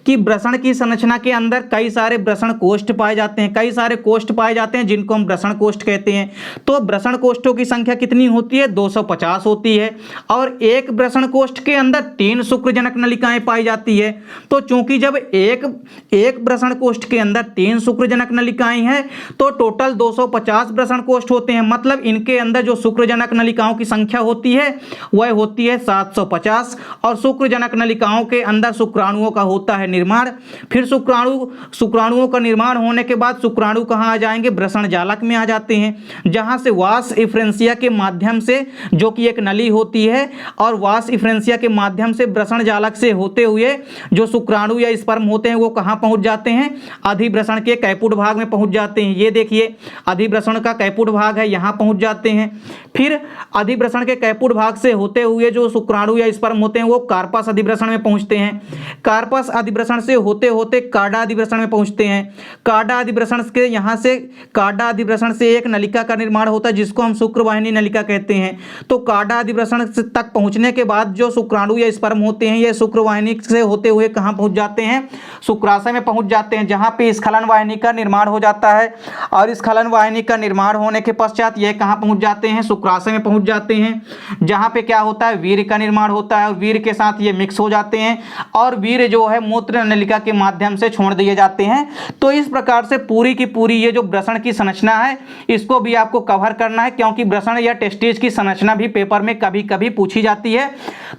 कि वृषण की संरचना के अंदर कई सारे वृषण कोष्ठ पाए जाते हैं, कई सारे कोष्ठ पाए जाते हैं जिनको हम वृषण कोष्ठ कहते हैं। तो वृषण कोष्ठों की संख्या कितनी होती है? 250 होती है। और एक वृषण कोष्ठ के अंदर 3 शुक्रजनक नलिकाएं पाई जाती है। तो चूंकि जब एक वृषण कोष्ठ के अंदर 3 शुक्रजनक नलिकाएं हैं तो टोटल 250 वृषण कोष्ठ होते हैं। मतलब इनके अंदर जो शुक्रजनक नलिकाओं की संख्या होती है वह होती है 750। और शुक्रजनक नलिकाओं के अंदर शुक्राणुओं का होता है निर्माण। फिर शुक्राणुओं का निर्माण होने के बाद शुक्राणु कहां आ जाएंगे? वृषण जालक में आ जाते हैं, जहां से वास इफ्रेंसिया के माध्यम से, जो कि एक नली होती है, और वास इफ्रेंसिया के माध्यम से वृषण जालक से होते हुए जो शुक्राणु या स्पर्म होते हैं वो कहां पहुंच जाते हैं? अधिवृषण के कैपुट भाग में पहुंच जाते हैं। ये देखिए अधिवृषण का कैपुट भाग है, यहां पहुंच जाते हैं। फिर अधिवृषण के कैपुट भाग से होते हुए जो शुक्राणु या स्पर्म होते हैं वो कार्पस अधिवृषण में पहुंचते हैं। कार्पस अधिवृषण से होते होते कार्डा अधिवृषण में पहुंचते हैं। कार्डा अधिवृषण के यहां से कार्डा अधिवृषण से एक नलिका का निर्माण होता है जिसको हम शुक्रवाहिनी नलिका कहते हैं। तो कार्डा अधिवृषण तक पहुंचने के बाद जो शुक्राणु या स्पर्म होते हैं ये शुक्रवाहिनी से होते हुए कहां पहुंच जाते हैं? शुक्राशय में पहुंच जाते हैं, जहां पे स्खलन वाहिनी का निर्माण हो जाता है। और स्खलन वाहिनी का निर्माण होने के पश्चात ये कहां पहुंच जाते हैं? शुक्राशय में पहुंच जाते हैं, जहां पे क्या होता है? वीर्य का निर्माण होता है और वीर्य के साथ ये मिक्स हो जाते हैं और वीर्य जो है मूत्र नलिका के माध्यम से छोड़ दिए जाते हैं। तो इस प्रकार से पूरी की पूरी ये जो वृषण की संरचना है इसको भी आपको कवर करना है, क्योंकि वृषण या टेस्टिज की संरचना भी पेपर में कभी कभी पूछी जाती है।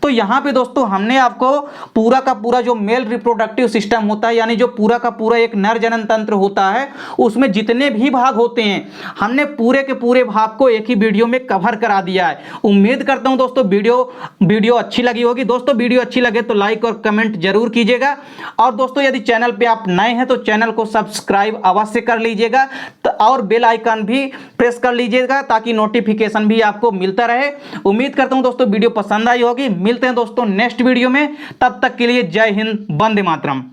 तो यहाँ पे दोस्तों हमने आपको पूरा का पूरा जो मेल रिप्रोडक्टिव सिस्टम होता है, यानी जो पूरा का पूरा एक नर जनन तंत्र होता है, उसमें जितने भी भाग होते हैं हमने पूरे के पूरे भाग को एक ही वीडियो में कवर करा दिया है। उम्मीद करता हूं दोस्तों वीडियो अच्छी लगी होगी। दोस्तों वीडियो अच्छी लगे तो लाइक और कमेंट जरूर कीजिएगा। और दोस्तों यदि चैनल पे आप नए हैं तो चैनल को सब्सक्राइब अवश्य कर लीजिएगा और बेल आइकन भी प्रेस कर लीजिएगा ताकि नोटिफिकेशन भी आपको मिलता रहे। उम्मीद करता हूं दोस्तों वीडियो पसंद आई होगी। मिलते हैं दोस्तों नेक्स्ट वीडियो में, तब तक के लिए जय हिंद, वंदे मातरम।